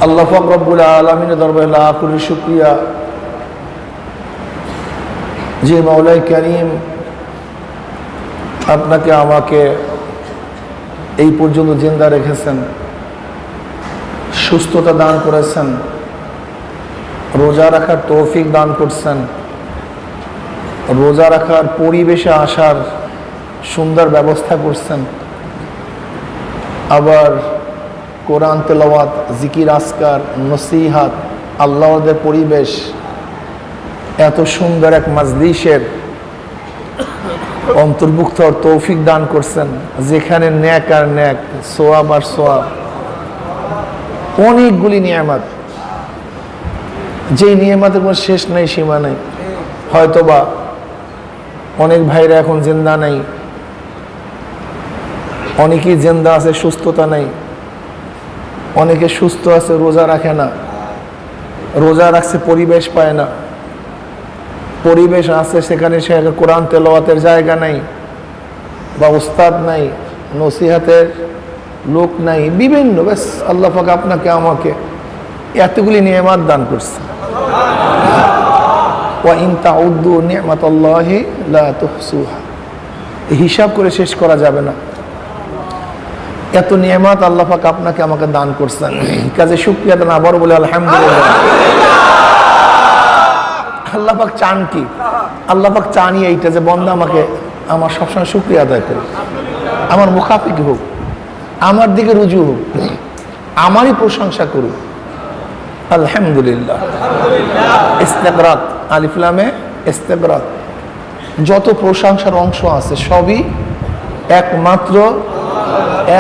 আল্লাহ পাক রব্বুল আলামিনের দরবারে লাখ কোটি শুকরিয়া যে মাওলাই কারীম আপনাকে আমাকে এই পর্যন্ত জিন্দা রেখেছেন, সুস্থতা দান করেছেন, রোজা রাখার তৌফিক দান করছেন, রোজা রাখার পরিবেশে আসার সুন্দর ব্যবস্থা করছেন, আবার কোরআন তেলাওয়াত, জিকির আসকার, নসিহাত, আল্লাহদের পরিবেশ, এত সুন্দর এক মাজলিসের অন্তর্ভুক্ত তৌফিক দান করছেন, যেখানে ন্যাক আর ন্যাক, সোয়াব আর সোয়াব, অনেকগুলি নিয়ামত, যেই নিয়ামতের কোনো শেষ নেই, সীমা নেই। হয়তোবা অনেক ভাইরা এখন জিন্দা নেই, অনেকেই জিন্দা আছে, সুস্থতা নেই, অনেকে সুস্থ আছে, রোজা রাখে না, রোজা রাখছে পরিবেশ পায় না, পরিবেশ আছে সেখানে সে কোরআন তেলাওয়াতের জায়গা নাই, বা উস্তাদ নাই, নসিহাতের লোক নাই, বিভিন্ন, ব্যাস আল্লাহ পাক আপনাকে আমাকে এতগুলি নিয়ামত দান করছে। ওয়া ইন তাউদ্দু নি'মাতাল্লাহি লা তুহসুহা, হিসাব করে শেষ করা যাবে না, এত নিয়ামত আল্লাহ পাক আপনাকে আমাকে দান করছেন। কাজে শুকরিয়া দেন, আবার বলে আলহামদুলিল্লাহ। আল্লাহ পাক চান কি? আল্লাহ পাক চানই এইটা যে বন্দা আমাকে আমার সবসময় শুকরিয়া আদায় করে, আমার মুখাফিক হোক, আমার দিকে রুজু হোক, আমারই প্রশংসা করুক। আলহামদুলিল্লাহ। ইস্তেগরাক, আলিফ লামে ইস্তেগরাক, যত প্রশংসার অংশ আছে সবই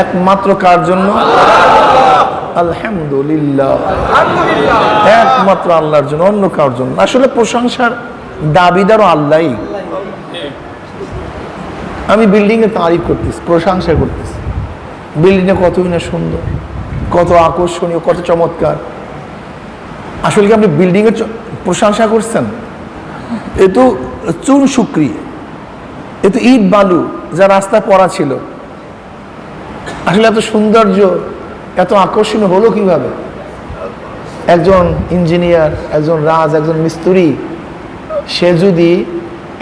একমাত্র কার জন্য? আলহামদুলিল্লাহ, একমাত্র আল্লাহর জন্য, অন্য কার জন্য। আসলে প্রশংসার দাবিদারও আল্লাহই। আমি বিল্ডিং এর তারিফ করতেছি, প্রশংসা করতেছি, বিল্ডিংটা কতই না সুন্দর, কত আকর্ষণীয়, কত চমৎকার। আসলে কি আপনি বিল্ডিং এর প্রশংসা করছেন? এ তো চুন শুকরি, এ তো ইট বালু যা রাস্তা পড়া ছিল। আসলে এত সৌন্দর্য, এত আকর্ষণীয় হলো কিভাবে? একজন ইঞ্জিনিয়ার, একজন একজন মিস্ত্রি, সে যদি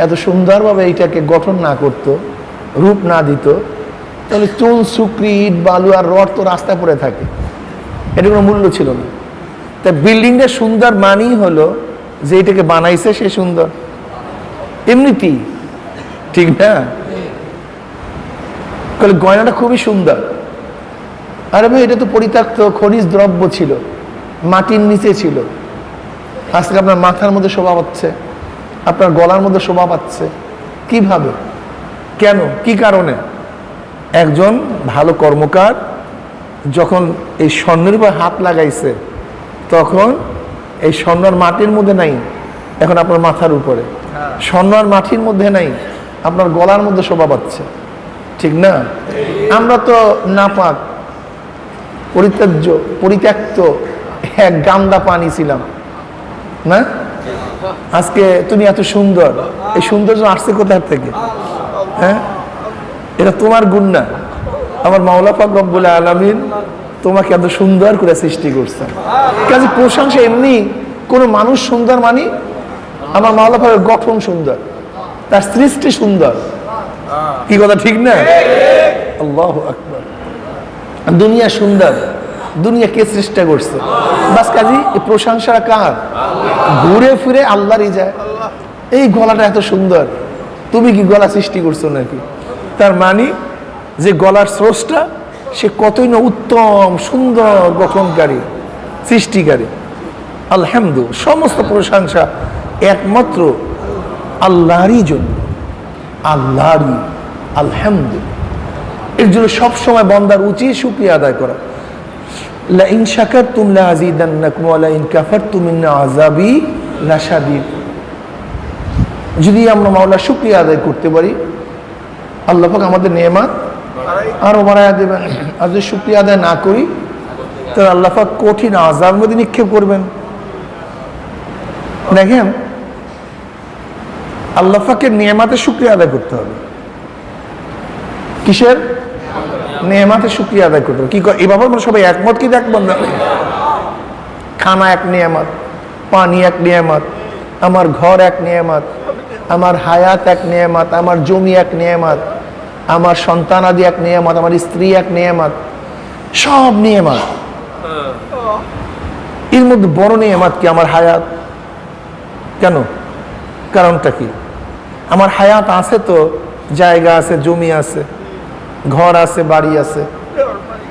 এত সুন্দরভাবে এইটাকে গঠন না করত, রূপ না দিত, তাহলে চুন শুকরি, ইট বালু আর রড তো রাস্তায় পড়ে থাকে, এটা কোনো মূল্য ছিল না। তা বিল্ডিংটা সুন্দর মানেই হলো যে এটাকে বানাইছে সে সুন্দর, এমনিতেই, ঠিক না? গয়নাটা খুবই সুন্দর। আরে ভাই, এটা তো পরিত্যক্ত খনিজ দ্রব্য ছিল, মাটির নিচে ছিল, আজকে আপনার মাথার মধ্যে শোভা পাচ্ছে, আপনার গলার মধ্যে শোভা পাচ্ছে। কিভাবে? কেন? কি কারণে? একজন ভালো কর্মকার যখন এই স্বর্ণের উপর হাত লাগাইছে, তখন এই স্বর্ণের মাটির মধ্যে নাই, এখন আপনার মাথার উপরে, স্বর্ণের মাটির মধ্যে নাই, আপনার গলার মধ্যে শোভা পাচ্ছে, ঠিক না? আমরা তো নাপাক, পরিত্যক্ত এক গান্দা পানি ছিলাম না? আজকে তুমি এত সুন্দর, এই সৌন্দর্য আসছে কোথা থেকে? হ্যাঁ, এটা তোমার গুণ না, আমার মাওলা পাক রব্বুল আলামিন তোমাকে এত সুন্দর করে সৃষ্টি করছেন। কাজে প্রশংসা এমনি, কোনো মানুষ সুন্দর মানে আমার মাওলা পাকের গঠন সুন্দর, তার সৃষ্টি সুন্দর। কি কথা ঠিক না? আল্লাহু আকবার। দুনিয়া সুন্দর, দুনিয়া কে সৃষ্টি করছে? বাস কাজী এই প্রশংসা কার? ঘুরে ফিরে আল্লাহরই যায়। এই গলাটা এত সুন্দর, তুমি কি গলা সৃষ্টি করছো নাকি? তার মানে যে গলার স্রষ্টা সে কতই না উত্তম, সুন্দর গঠনকারী, সৃষ্টিকারী। আলহামদুলিল্লাহ, সমস্ত প্রশংসা একমাত্র আল্লাহরই জন্য, আল্লাহরই। আলহামদুলিল্লাহ, এর জন্য সবসময় বান্দার উচিত শুকরিয়া আদায় করা। লা ইন শাকারতুম লা আযীদান্নাকুম ওয়া লা ইন কাফারতুম ইন আযাবি লাশাদীদ। যদি আমরা মাওলার শুকরিয়া আদায় করতে পারি, আল্লাহ পাক আমাদের নেয়ামত আরো বাড়ায়া দেবেন। আর যদি শুকরিয়া আদায় না করি, তাহলে আল্লাহ পাক কঠিন আযাবের মধ্যে নিক্ষেপ করবেন। দেখেন, আল্লাহ পাকের নেয়ামতের শুকরিয়া আদায় করতে হবে। কিসের? নেয়ামতের শুকরিয়া আদায় করতে হবে। কি এভাবে সবাই একমত কি? একমত না? খানা এক নিয়ামত, পানি এক নিয়ামত, আমার ঘর এক নিয়ামত, আমার হায়াত এক নিয়ামত, আমার জমি এক নিয়ামত, আমার সন্তানাদি এক নিয়ামত, আমার স্ত্রী এক নিয়ামত, সব নিয়ামত। এর মধ্যে বড় নিয়ামত কি? আমার হায়াত। কেন? কারণটা কি? আমার হায়াত আছে তো, জায়গা আছে, জমি আছে, ঘর আছে, বাড়ি আছে,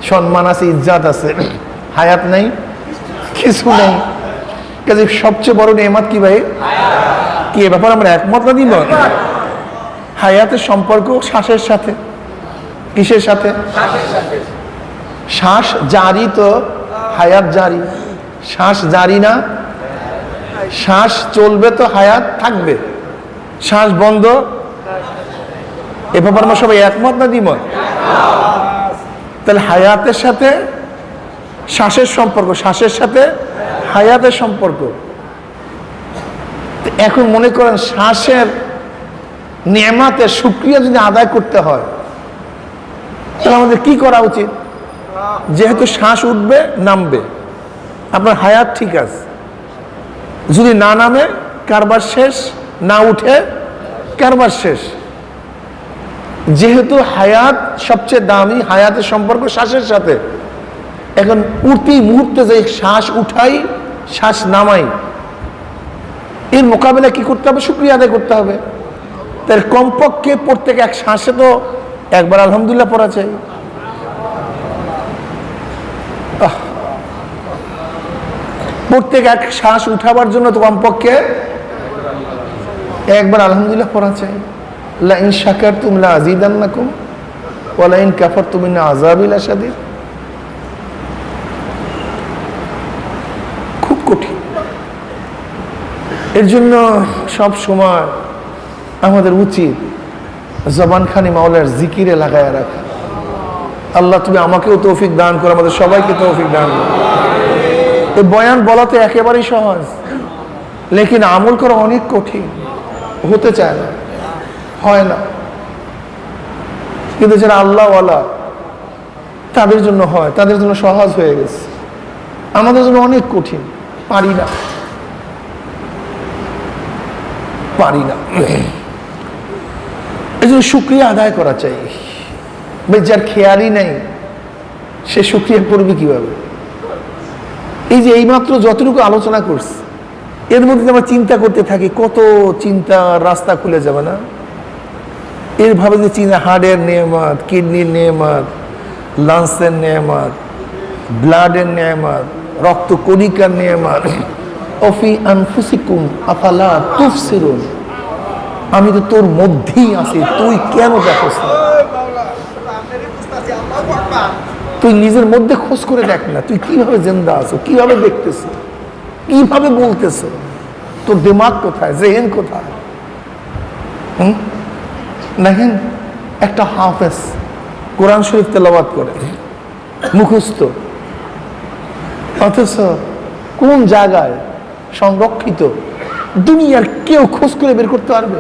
সম্মান আছে, ইজ্জত আছে। হায়াত নাই, কিছু নেই। কাজে সবচেয়ে বড় নিয়ামত কি ভাই? কি এ ব্যাপারে আমরা একমত না দিব? হায়াতের সম্পর্ক শ্বাসের সাথে। কিসের সাথে? শ্বাস জারি তো হায়াত জারি। শ্বাস জারি না, শ্বাস চলবে তো হায়াত থাকবে। শ্বাস বন্ধ, এ ব্যাপারে আমরা সবাই একমত না দ্বিমত? তাহলে হায়াতের সাথে শ্বাসের সম্পর্ক, শ্বাসের সাথে হায়াতের সম্পর্ক। এখন মনে করেন শ্বাসের নিয়ামতের শুকরিয়া যদি আদায় করতে হয়, তাহলে আমাদের কি করা উচিত? যেহেতু শ্বাস উঠবে নামবে, আপনার হায়াত ঠিক আছে, যদি না নামে কারবার শেষ, না উঠে কারবার শেষ। যেহেতু হায়াত সবচেয়ে দামি, হায়াতের সম্পর্ক শ্বাসের সাথে, এখন প্রতি মুহূর্তে যে শ্বাস উঠাই শ্বাস নামাই, এর মোকাবেলা কি করতে হবে? শুকরিয়া আদায় করতে হবে। তার কমপক্ষে প্রত্যেক এক শ্বাসে তো একবার আলহামদুলিল্লাহ পড়া চাই। প্রত্যেক এক শ্বাস উঠাবার জন্য তো কমপক্ষে একবার আলহামদুলিল্লাহ পড়া চাই। লা ইন শাকারতুম লা আযীদান্নাকুম ওয়া লা ইন কাফারতুম ইন্না আযাবি লাশাদীদ। খুব কঠিন। এর জন্য সব সময় আমাদের উচিত জবানখানি মাওলার জিকিরে লাগায় রাখা। আল্লাহ তুমি আমাকেও তৌফিক দান করো, আমাদের সবাইকে তৌফিক দান করো। এই বয়ান বলা তো একেবারেই সহজ, লেকিন আমল করা অনেক কঠিন, হতে চায় না, হয় না। কিন্তু যারা আল্লাহওয়ালা তাদের জন্য হয়, তাদের জন্য সহজ হয়ে গেছে। আমাদের জন্য অনেক কঠিন, পারি না, পারি না। এই জন্য শুকরিয়া আদায় করা চাই। যার খেয়ালই নেই সে শুকরিয়া করবে কিভাবে? এই যে এইমাত্র যতটুকু আলোচনা করছি, এর মধ্যে আমরা চিন্তা করতে থাকি, কত চিন্তা রাস্তা খুলে যাবে না? এর ভাবে যে চিন্তা, হার্টের নেয়ামত, কিডনির নেয়ামত, লাংসের নেয়ামত, ব্লাডের নেয়ামত, রক্ত কণিকার নেয়ামত। অফি আনফুসিকুম আফালা তুবসিরুন। আমি তো তোর মধ্যেই আছি, তুই কেন দেখোস না? তুই নিজের মধ্যে খোঁজ করে দেখ না, তুই কিভাবে জিন্দা আছো, কিভাবে দেখতেছো, কিভাবে বলতেছো, তোর দিমাগ কোথায়, জেহেন কোথায়? দেখেন একটা হাফেজ কোরআন শরীফ তেলাওয়াত করে, মুখস্থ, অথচ কোন জায়গায় সংরক্ষিত দুনিয়ার কেউ খোঁজ করে বের করতে পারবে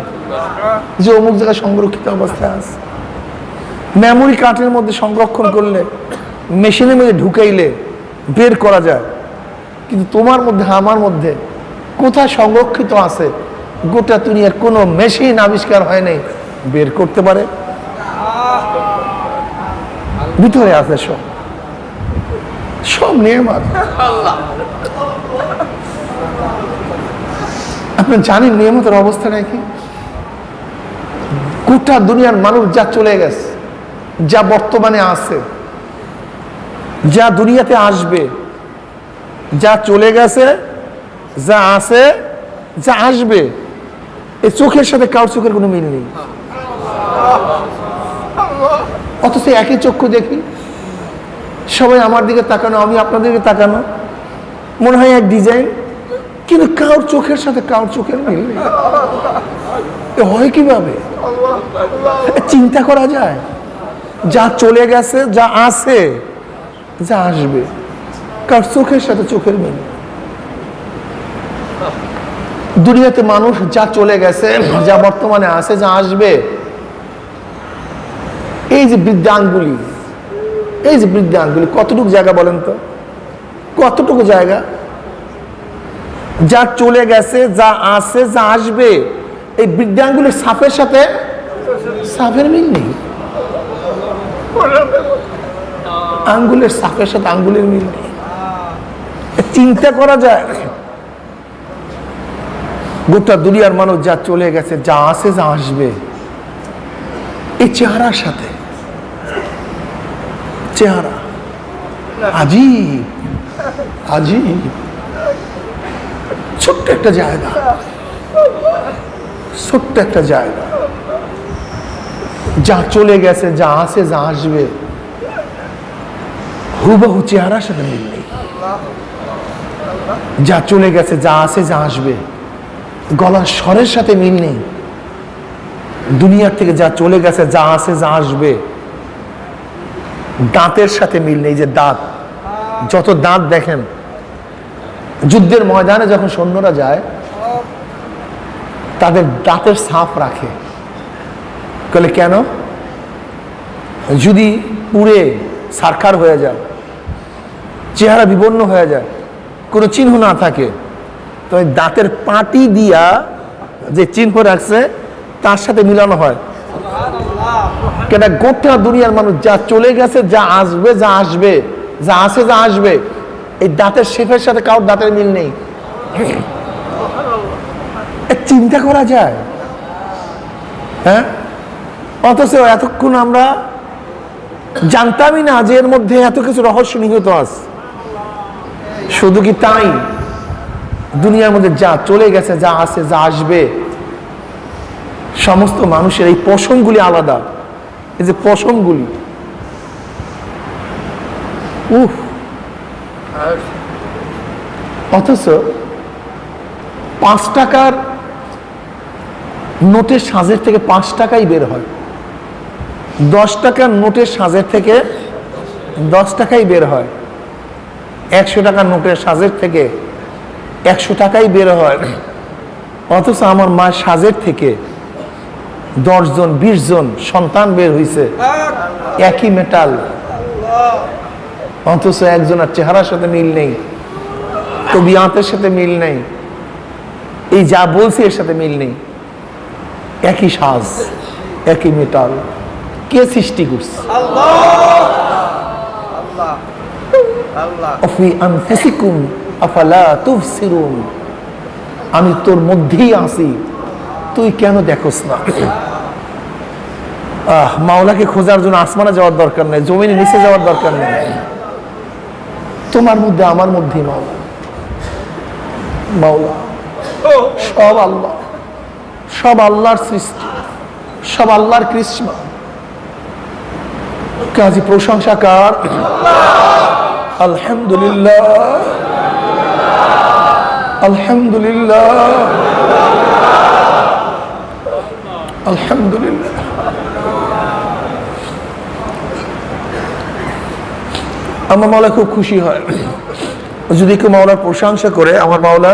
যে অমুক জায়গায় সংরক্ষিত অবস্থায় আছে? মেমোরি কার্ডের মধ্যে সংরক্ষণ করলে, মেশিনের মধ্যে ঢুকাইলে বের করা যায়, কিন্তু তোমার মধ্যে আমার মধ্যে কোথায় সংরক্ষিত আছে গোটা দুনিয়ার কোনো মেশিন আবিষ্কার হয় নাই বের করতে পারে। ভিতরে আছে সব, সব নিয়ামত। আপনি জানেন নিয়ামতের অবস্থাটা কি? গোটা দুনিয়ার মানুষ যা চলে গেছে, যা বর্তমানে আছে, যা দুনিয়াতে আসবে, যা চলে গেছে, যা আছে, যা আসবে, এই চোখের সাথে কারোর চোখের কোনো মিল নেই। অথচ একই চক্ষু দেখি, সবাই আমার দিকে তাকানো, আমি আপনাদের দিকে তাকানো, মনে হয় এক ডিজাইন, কিন্তু কারোর চোখের সাথে কারোর চোখের মিল নেই। হয় কিভাবে? চিন্তা করা যায়? যা চলে গেছে, যা আছে, যা আসবে, কার চোখের সাথে চোখের মিল। দুনিয়াতে মানুষ যা চলে গেছে, যা বর্তমানে আছে, যা আসবে, এই যে বৃদ্ধাঙ্গুলি, এই যে বৃদ্ধাঙ্গুলি কতটুকু জায়গা বলেন তো? কতটুকু জায়গা? যা চলে গেছে, যা আছে, যা আসবে, এই বৃদ্ধাঙ্গুলের সাফের সাথে সাফের মিল নেই। আঙ্গুলের সাফের সাথে আঙ্গুলের মিল নেই। চিন্তা করা যায় গোটা দুনিয়ার মানুষ যা চলে গেছে, যা আছে, যা আসবে, এই চেহারার সাথে চেহারা আজীব আজীব। ছোট্ট একটা জায়গা, ছোট্ট একটা জায়গা, যা চলে গেছে, যা আছে, যা আসবে, হুবহু চেহারার সাথে মিল নেই। যা চলে গেছে, যা আছে, যা আসবে, গলার স্বরের সাথে মিল নেই। দুনিয়ার থেকে যা চলে গেছে, যা আছে, যা আসবে, দাঁতের সাথে মিল নেই। যে দাঁত, যত দাঁত দেখেন, যুদ্ধের ময়দানে যখন সৈন্যরা যায়, তাদের দাঁতের ছাপ রাখে। বলে কেন? যদি পুড়ে ছারখার হয়ে যায়, চেহারা বিবর্ণ হয়ে যায়, কোনো চিহ্ন না থাকে, তো ওই দাঁতের পাটি দিয়া যে চিহ্ন রাখছে তার সাথে মিলানো হয়। কেন? গোটা দুনিয়ার মানুষ যা চলে গেছে, যা আসবে, যা আসবে, যা আছে, যা আসবে, এই দাঁতের শেফের সাথে কারোর দাঁতের মিল নেই। চিন্তা করা যায়? হ্যাঁ, অথচ এতক্ষণ আমরা জানতামই না যে এর মধ্যে এত কিছু রহস্য নিহিত আছে। শুধু কি তাই, দুনিয়ার মধ্যে যা চলে গেছে, যা আছে, যা আসবে, সমস্ত মানুষের এই পশমগুলি আলাদা। এই যে পশমগুলি, অথচ 5 টাকার নোটের সাজের থেকে 5 টাকাই বের হয়, 10 টাকার নোটের সাজের থেকে 10 টাকাই বের হয়, 100 টাকার নোটের সাজের থেকে 100 টাকাই বের হয়। অথচ আমার মায়ের সাজের থেকে 10 জন 20 জন সন্তান বের হয়েছে, একই মেটাল, অথচ একজনের চেহারার সাথে মিল নেই, তবিয়াতের সাথে মিল নেই, এই যা বলছি এর সাথে মিল নেই। একই সাজ, একই মেটাল, কে সৃষ্টি করছে? আমি তোর মধ্যেই আছি, তুই কেন দেখোস না? মাওলাকে খোঁজার জন্য আসমানে যাওয়ার দরকার নেই, জমিনে নিচে যাওয়ার দরকার নেই, তোমার মধ্যে, আমার মধ্যেই মাওলা। মাওলা সব আল্লাহ, সব আল্লাহর সৃষ্টি, সব আল্লাহর কৃষ্ণা। কাজী প্রশংসা কার? আলহামদুলিল্লাহ, আলহামদুলিল্লাহ, আলহামদুলিল্লাহ। আমার মাওলা খুব খুশি হয় যদি কেউ মাওলার প্রশংসা করে, আমার মাওলা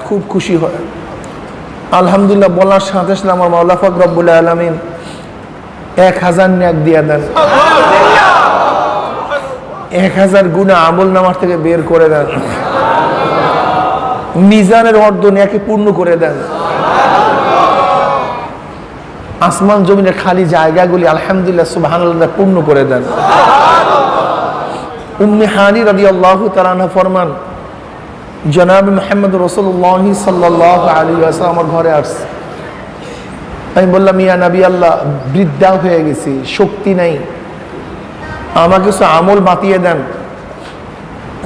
খুব খুশি হয়। আলহামদুলিল্লাহ বলার সাথে সাথে আমার মাওলা পাক রব্বুল আলামিন 1000 নেক দিয়ে দেন, 1000 গুনাহ আমল নামার থেকে বের করে দেন, মিজানের অর্ধ নেকে পূর্ণ করে দেন, আসমান জমিনের খালি জায়গাগুলি আলহামদুলিল্লাহ সুবহানাল্লাহ পূর্ণ করে দেন। উম্মে হানি রাদিয়াল্লাহু তাআলা আনহা ফরমান, জনাব মুহাম্মদ রাসূলুল্লাহ সাল্লাল্লাহু আলাইহি ওয়াসাল্লাম আমার ঘরে আসছে। আমি বললাম, ইয়া নবী আল্লাহ, বৃদ্ধা হয়ে গেছি, শক্তি নাই, আমাকে কিছু আমল বাতিয়ে দেন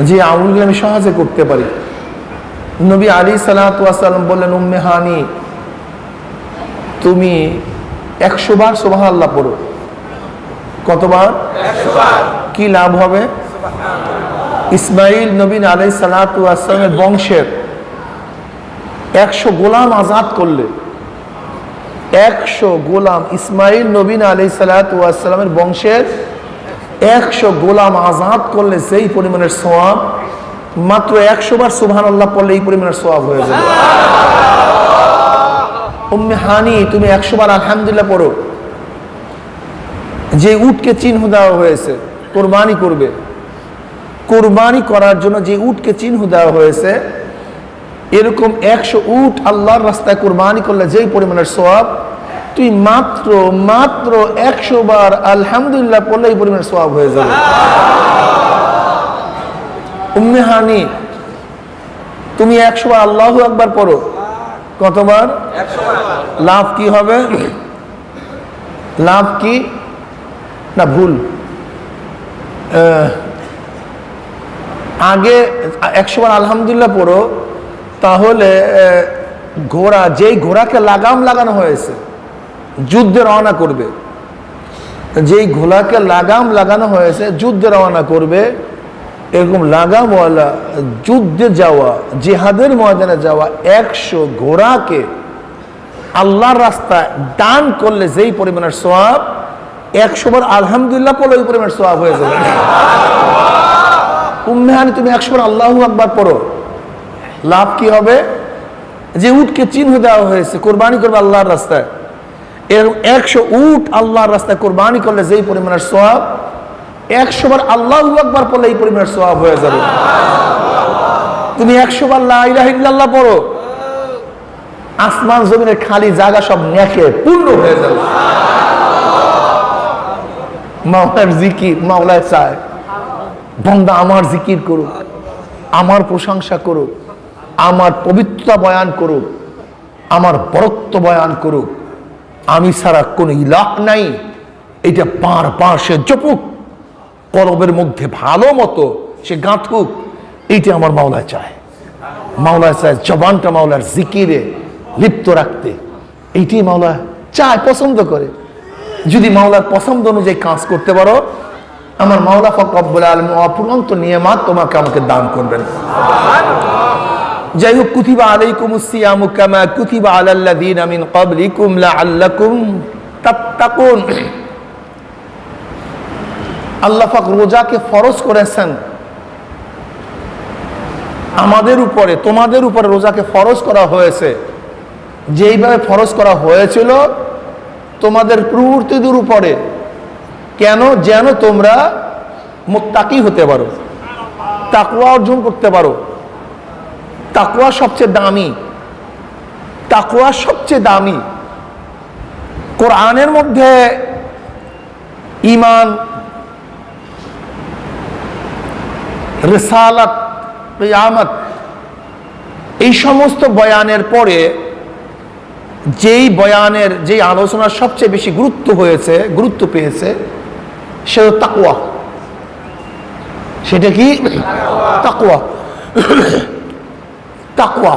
যে আমলগুলো আমি সহজে করতে পারি। নবী আলাইহিস সালাতু ওয়াস সালাম বললেন, উম্মে হানি, তুমি 100 বার সুবহানাল্লাহ পড়ো। কতবার? 100 বার। কি লাভ হবে? ইসমাইল নবী আলাইহিস সালাতু ওয়াস সালামের বংশের 100 গোলাম আজাদ করলে, 100 গোলাম, ইসমাইল নবী আলাইহিস সালাতু ওয়াস সালামের বংশের 100 গোলাম আজাদ করলে সেই পরিমাণের সওয়াব, মাত্র 100 বার সুবহানাল্লাহ পড়লে এই পরিমাণের সওয়াব হয়ে যাবে। উম্মে হানি, তুমি 100 বার আলহামদুলিল্লাহ পড়ো। যে উটকে চিহ্ন দেওয়া হয়েছে কোরবানি করবে, কোরবানি করার জন্য যে উটকে চিহ্ন দেওয়া হয়েছে, এরকম 100 উট আল্লাহর রাস্তায় কুরবানি করলে যেই পরিমাণের সওয়াব, তুই মাত্র 100 বার আলহামদুলিল্লাহ পড়লে এই পরিমাণের সওয়াব হয়ে যাবে। উম্মে হানি, তুমি 100 বার আল্লাহু আকবার পড়ো, কতবার? 100 বার। লাভ কি হবে? লাভ কি না ভুল, আগে 100 বার আলহামদুলিল্লাহ পড়ো, তাহলে ঘোড়া, যেই ঘোড়াকে লাগাম লাগানো হয়েছে যুদ্ধে রওনা করবে, যেই ঘোড়াকে লাগাম লাগানো হয়েছে যুদ্ধে রওনা করবে, এরকম লাগামওয়ালা যুদ্ধে যাওয়া, জিহাদের ময়দানে যাওয়া 100 ঘোড়াকে আল্লাহর রাস্তায় দান করলে যেই পরিমাণের সওয়াব, 100 বার আলহামদুলিল্লাহ পড়লে ওই পরিমাণের সওয়াব হয়ে যাবে। উম্মে হানি, তুমি 100 বার আল্লাহু আকবার পড়ো, লাভ কি হবে? যে উটকে চিহ্ন দেওয়া হয়েছে কোরবানি করবে আল্লাহর রাস্তায়, এর 100 উট আল্লাহর রাস্তায় কোরবানি করলে যেই পরিমাণের সওয়াব, 100 বার আল্লাহু আকবার পড়লে এই পরিমাণের সওয়াব হয়ে যাবে। তুমি 100 বার লা ইলাহা ইল্লাল্লাহ পড়ো, আসমান জমিনের খালি জায়গা সব নেকে পূর্ণ হয়ে যাবে। মাওলার জিকির, মাওলায় চায় বান্দা আমার জিকির করুক, আমার প্রশংসা করুক, আমার পবিত্রতা বয়ান করুক, আমার বরত্ব বয়ান করুক, আমি ছাড়া কোনো ইলাহ নাই, এটা বারবার সে জপুক, কলবের মধ্যে ভালো মতো সে গাঁথুক, এইটা আমার মাওলায় চায়। মাওলায় চায় জবানটা মাওলার জিকিরে লিপ্ত রাখতে, এইটাই মাওলা চায়, পছন্দ করে। যদি মাওলার পছন্দ অনুযায়ী কাজ করতে পারো, আমার মাওলা পাক রব্বুল আলামিন অপুরন্ত নিয়ামত তোমাকে আমাকে দান করবেন। যাই হোক, কুতিবা আলাইকুমুস সিয়ামু কামা কুতিবা আলাল্লাযীনা মিন ক্বাবলিকুম লাআল্লাকুম তাত্তাকুন। আল্লাহ পাক রোজাকে ফরজ করেছেন আমাদের উপরে, তোমাদের উপরে রোজাকে ফরজ করা হয়েছে, যেইভাবে ফরজ করা হয়েছিল তোমাদের পূর্ববর্তীদের উপরে। কেন? যেন তোমরা মুত্তাকি হতে পারো, তাকওয়া অর্জন করতে পারো। তাকওয়া সবচেয়ে দামি, তাকওয়া সবচেয়ে দামি। কোরআনের মধ্যে ঈমান, রিসালাত, কিয়ামত, এই সমস্ত বয়ানের পরে যেই বয়ানের, যেই আলোচনার সবচেয়ে বেশি গুরুত্ব পেয়েছে সেটা তাকওয়া। সেটা কি? তাকওয়া। তাকওয়া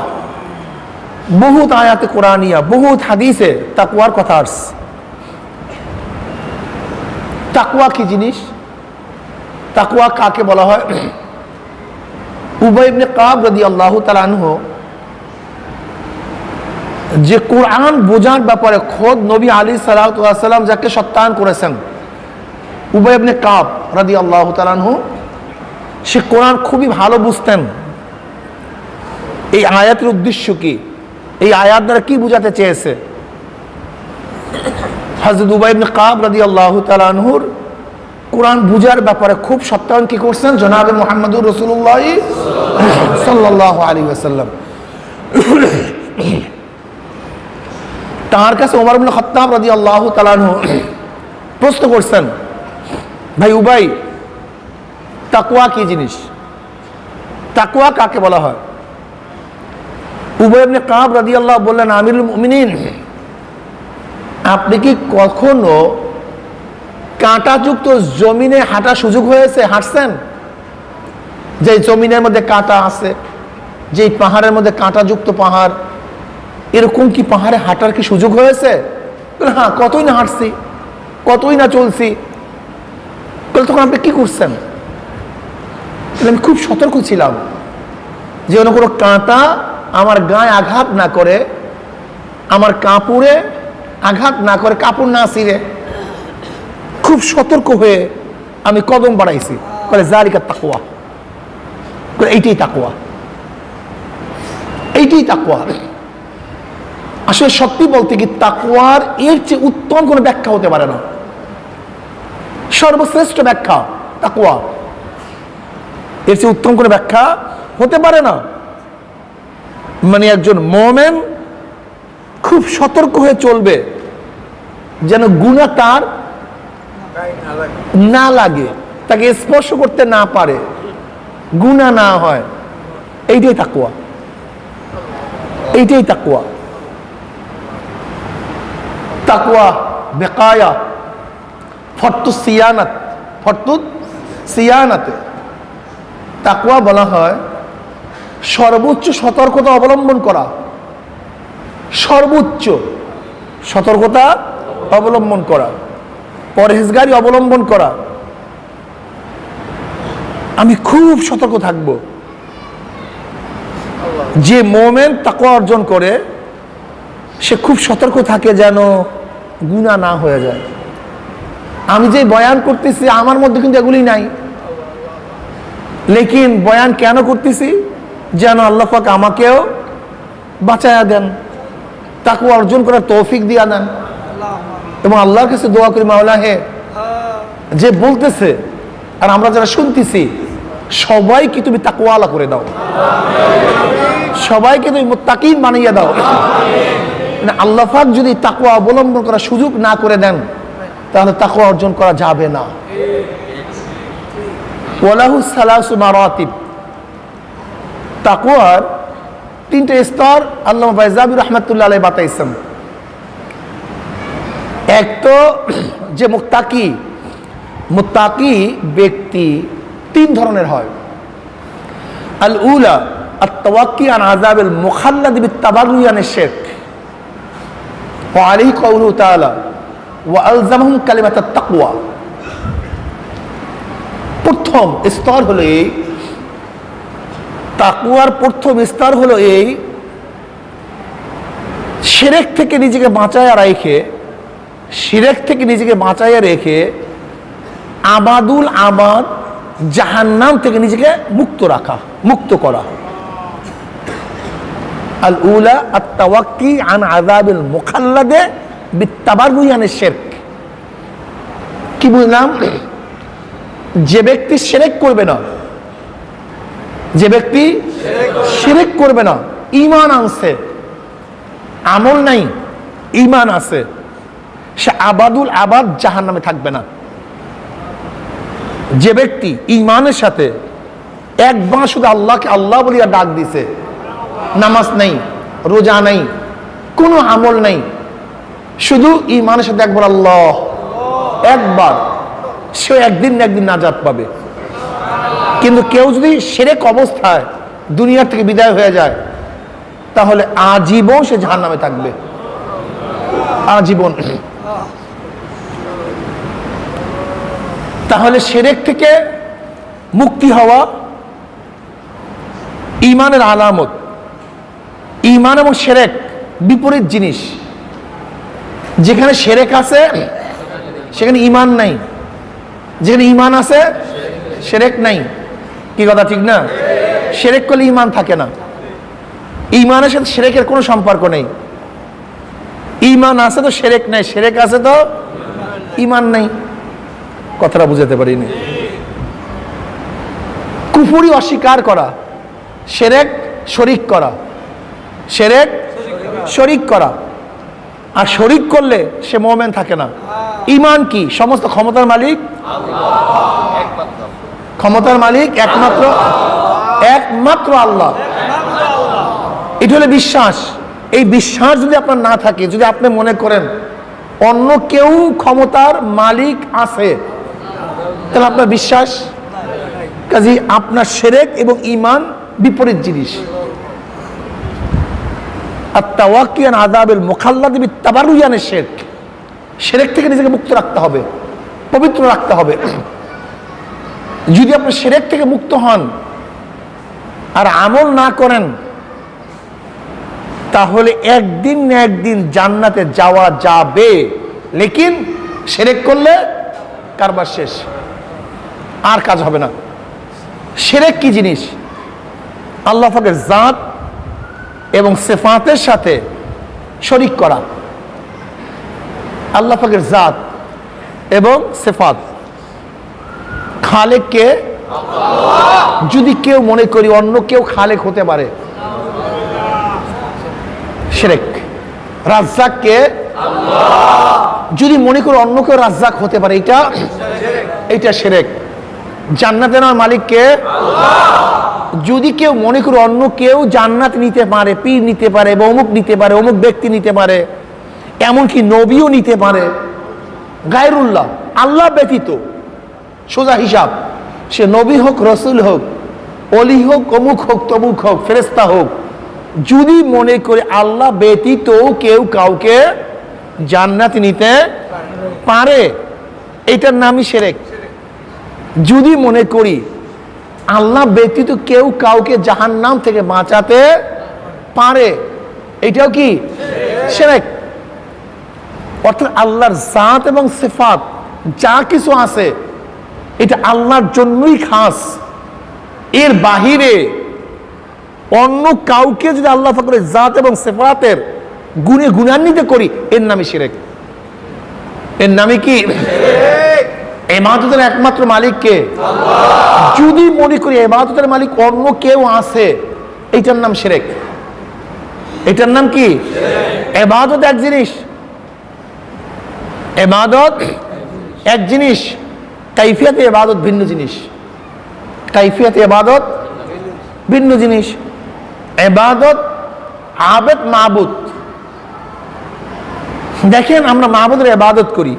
বহুত আয়াতে কোরআনিয়া, বহুত হাদিসে তাকওয়ার কথা আসছে। তাকওয়া কি জিনিস? তাকওয়া কাকে বলা হয়? উবাই ইবনে কাব রাদিয়াল্লাহু তাআলা আনহু, যে কোরআন বোঝার ব্যাপারে খোদ নবী আলাইহিস সালাতু ওয়াস সালাম যাকে সত্যায়ন করেছেন, উবাই ইবনে কাব রাদিয়াল্লাহু তাআলা আনহু, সে কোরআন খুবই ভালো বুঝতেন। এই আয়াতের উদ্দেশ্য কি, এই আয়াত দ্বারা কি বোঝাতে চেয়েছে, হযরত উবাই ইবনে কাব রাদিয়াল্লাহু তাআলা আনহুর কোরআন বুঝার ব্যাপারে খুব সত্যায়ন কি করছেন জনাবে মুহাম্মদুর রাসূলুল্লাহ সাল্লাল্লাহু আলাইহি ওয়াসাল্লাম। তার কাছে ওমর ইবনে খাত্তাব রাদিয়াল্লাহু তাআলা আনহু প্রশ্ন করছেন, ভাই উবাই, তাকওয়া কি জিনিস? তাকওয়া কাকে বলা হয়? উবাই ইবনে কাব রাদিয়াল্লাহু বললেন, আমিরুল মুমিনিন, আপনি কি কখনো কাঁটাযুক্ত জমিনে হাঁটার সুযোগ হয়েছে? হাঁটছেন? যে জমিনের মধ্যে কাঁটা আছে, যে পাহাড়ের মধ্যে কাঁটাযুক্ত পাহাড়, এরকম কি পাহাড়ে হাঁটার কি সুযোগ হয়েছে? হ্যাঁ, কতই না হাঁটছি, কতই না চলছি। তখন আপনি কি করছেন? আমি খুব সতর্ক ছিলাম যেন কোনো কাঁটা আমার গায়ে আঘাত না করে, আমার কাপড়ে আঘাত না করে, কাপড় না ছিঁড়ে। খুব সতর্ক হয়ে আমি কদম বাড়াইছি। বলে জালিকা তাকওয়া, এইটাই তাকওয়া, এইটাই তাকওয়া। আসলে সত্যি বলতে কি, তাকওয়ার এর চেয়ে উত্তম কোনো ব্যাখ্যা হতে পারে না। সর্বশ্রেষ্ঠ ব্যাখ্যা তাকওয়া, এর চেয়ে উত্তম কোনো ব্যাখ্যা হতে পারে না। মানে একজন মুমিন খুব সতর্ক হয়ে চলবে যেন গুনাহ তার না লাগে, তাকে স্পর্শ করতে না পারে, গুনাহ না হয়। এইটাই তাকওয়া, এইটাই তাকওয়া। তাকওয়া বেকায়া ফর্তু সিয়ানাত, ফর্তু সিয়ানাতে তাকওয়া বলা হয় সর্বোচ্চ সতর্কতা অবলম্বন করা, সর্বোচ্চ সতর্কতা অবলম্বন করা, পরহেজগারি অবলম্বন করা। আমি খুব সতর্ক থাকব। যে মুমিন তাকওয়া অর্জন করে সে খুব সতর্ক থাকে যেন গুনাহ না হয়ে যায়। আমি যে বয়ান করতেছি আমার মধ্যে কিন্তু এগুলি নাই, লেকিন বয়ান কেন করতেছি? যেন আল্লাহ পাক আমাকেও বাঁচায়া দেন, তাকওয়া অর্জন করার তৌফিক দিয়া দেন। এবং আল্লাহর কাছে দোয়া করি, মাওলা হে, যে বলতেছে আর আমরা যারা শুনতেছি সবাইকে তুমি তাকওয়ালা করে দাও, সবাইকে তুমি মুত্তাকিন বানিয়ে দাও। আল্লাহ পাক যদি তাকওয়া অবলম্বন করার সুযোগ না করে দেন তাহলে তাকওয়া অর্জন করা যাবে না। ওয়ালাহু সালাসু মারাতিব, তাকওয়ার তিনটে স্তর আল্লামা বাইজাবি রাহমাতুল্লাহ আলাইহি বাতাইছেন। এক তো যে মুত্তাকি ব্যক্তি তিন ধরনের হয়। আল উলা আত-তাওয়াক্কি আন আযাবিল মুখাল্লাদ বিত-তাবাররুই আনিশ শিরক ওয়া আলাইহি কাউলুহু তাআলা ওয়া আলজামহুম কালিমাতাত তাকওয়া। প্রথম স্তর হলো এই তাকওয়ার, প্রথম স্তর হলো এই শিরক থেকে নিজেকে বাঁচায়া রেখে, শিরক থেকে নিজেকে বাঁচায়া রেখে আবাদুল আবাদ জাহান্নাম থেকে নিজেকে মুক্ত রাখা, মুক্ত করা। আল উলা আত-তাওয়াক্কি আন আযাবিল মুখাল্লাদে বিত-তাবাররুই আনিশ শিরক। কি বুঝলাম? যে ব্যক্তি শিরক করবে না, যে ব্যক্তি শিরক করবে না, ঈমান আনছে, আমল নাই, ঈমান আছে, সে আবাদুল আবাদ জাহান্নামে থাকবে না। যে ব্যক্তি ঈমানের সাথে একবার শুধু আল্লাহকে আল্লাহ বলিয়া ডাক দিছে, নামাজ নাই, রোজা নাই, কোনো আমল নাই, শুধু ঈমানের সাথে একবার আল্লাহ, একবার, সে একদিন না একদিন নাজাত পাবে। কিন্তু কেউ যদি শিরক অবস্থায় দুনিয়া থেকে বিদায় হয়ে যায় তাহলে আজীবন সে জাহান্নামে থাকবে, আজীবন। তাহলে শিরক থেকে মুক্তি হওয়া ঈমানের আলামত। ঈমান এবং শিরক বিপরীত জিনিস। যেখানে শিরক আছে সেখানে ঈমান নাই, যেখানে ঈমান আছে শিরক নাই। কি কথা ঠিক না? শিরক করলে ঈমান থাকে না, ঈমানের সাথে শিরকের কোনো সম্পর্ক নেই। ঈমান আছে তো শিরক নাই, শিরক আছে তো ঈমান নাই। কথাটা বুঝাতে পারিনি। কুফরি অস্বীকার করা, শিরক শরীক করা, শিরক শরীক করা। আর শরীক করলে সে মুমিন থাকে না। ঈমান কি? সমস্ত ক্ষমতার মালিক আল্লাহ, ক্ষমতার মালিক একমাত্র, একমাত্র আল্লাহ। এটা হলো বিশ্বাস। এই বিশ্বাস যদি আপনার না থাকে, যদি আপনি মনে করেন অন্য কেউ ক্ষমতার মালিক আছে, তাহলে আপনার বিশ্বাস, কাজে আপনার শিরক এবং ঈমান বিপরীত জিনিস। আত-তাওয়াক্কি আন আযাবিল মুখাল্লাদ বিত-তাবাররুই আনিশ শিরক। শিরক থেকে নিজেকে মুক্ত রাখতে হবে, পবিত্র রাখতে হবে। যদি আপনি শিরক থেকে মুক্ত হন আর আমল না করেন তাহলে একদিন না একদিন জান্নাতে যাওয়া যাবে, লেকিন শিরক করলে কারবার শেষ, আর কাজ হবে না। শিরক কি জিনিস? আল্লাহ পাকের জাত এবং সিফাতের সাথে শরীক করা। আল্লাহ পাকের জাত এবং সিফাত, খালেককে যদি কেউ মনে করি অন্য কেউ খালেক হতে পারে, শিরক। রাজ্জাক কে? যদি মনে করো অন্য কেউ রাজ্জাক হতে পারে, এটা শিরক। জান্নাত দেওয়ার মালিক কে? যদি কেউ মনে করো অন্য কেউ জান্নাত নিতে পারে, পীর নিতে পারে, বা অমুক নিতে পারে, অমুক ব্যক্তি নিতে পারে, এমনকি নবীও নিতে পারে, গায়রুল্লাহ, আল্লাহ ব্যতীত, সোজা হিসাব, সে নবী হোক, রসুল হোক, অলি হোক, অমুক হোক, তমুক হোক, ফেরেশতা হোক, যদি মনে করে আল্লাহ ব্যতীত কেউ কাউকে জান্নাত নিতে পারে, এটার নামই শিরক। যদি মনে করি আল্লাহ ব্যতীত কেউ কাউকে জাহান্নাম থেকে বাঁচাতে পারে, এটাও কি শিরক। অর্থাৎ আল্লাহর জাত এবং সিফাত যা কিছু আছে এটা আল্লাহর জন্যই খাস, এর বাহিরে অন্য কাউকে যদি আল্লাহ পাকের জাত এবং সিফাতের গুণে গুণান্বিত করি, এর নামই শিরক। এর নামে কি? ইবাদতের একমাত্র মালিক কে? আল্লাহ। যদি মনে করি ইবাদতের মালিক অন্য কেউ আছে, এটার নাম শিরক। এটার নাম কি? ইবাদত এক জিনিস, ইবাদত এক জিনিস, কাইফিয়াত ইবাদত ভিন্ন জিনিস। কাইফিয়াত ইবাদত ভিন্ন জিনিস। ইবাদত আবেদ মাবুদ। দেখেন আমরা মাবুদের ইবাদত করি,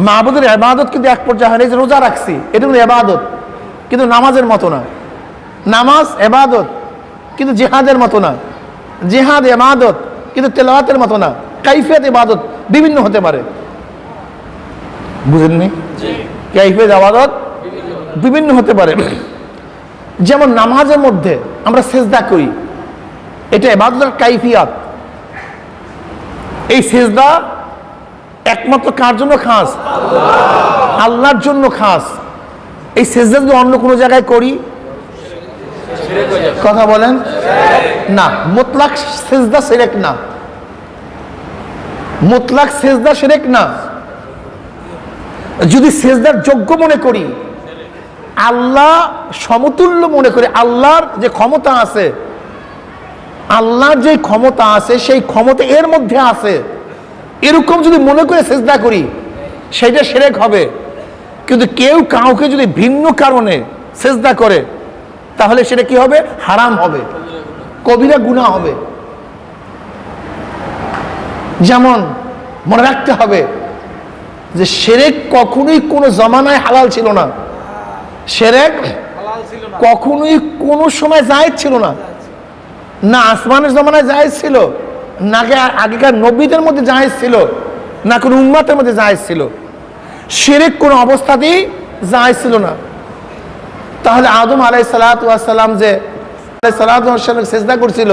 মাবুদের ইবাদত কিন্তু এক পর্যায়ে হয়, রোজা রাখছি, এটা কিন্তু ইবাদত, কিন্তু নামাজের মতো না। নামাজ ইবাদত কিন্তু জিহাদের মতো না, জিহাদ ইবাদত কিন্তু তেলাওয়াতের মতো না। কাইফিয়াত ইবাদত বিভিন্ন হতে পারে, বুঝেননি? কাইফিয়াত ইবাদত বিভিন্ন হতে পারে। যেমন নামাজের মধ্যে আমরা সিজদা করি, এটা ইবাদতের কাইফিয়াত। এই সিজদা একমাত্র কার জন্য খাস? আল্লাহর জন্য খাস। এই সিজদা যদি অন্য কোনো জায়গায় করি, কথা বলেন না, মুতলাক সিজদা শিরক না, মুতলাক সিজদা শিরক না। যদি সিজদার যোগ্য মনে করি, আল্লাহ সমতুল্য মনে করি, আল্লাহর যে ক্ষমতা আছে, আল্লাহর যে ক্ষমতা আছে সেই ক্ষমতা এর মধ্যে আছে, এরকম যদি মনে করে সিজদা করি, সেটা শিরক হবে। কিন্তু কেউ কাউকে যদি ভিন্ন কারণে সিজদা করে, তাহলে সেটা কি হবে? হারাম হবে, কবিরা গুনাহ হবে। যেমন মনে রাখতে হবে যে শিরক কখনোই কোনো জমানায় হালাল ছিল না, শিরক কখনোই কোনো সময় জায়েজ ছিল না, না আসমানের জমানায় জায়েজ ছিল, না আগেকার নবীদের মধ্যে জায়েজ ছিল, না কোনো উম্মতের মধ্যে জায়েজ ছিল। শিরক কোনো অবস্থাতেই জায়েজ ছিল না। তাহলে আদম আলাইহিস সালাতু ওয়াস সালাম যে সিজদা করছিল,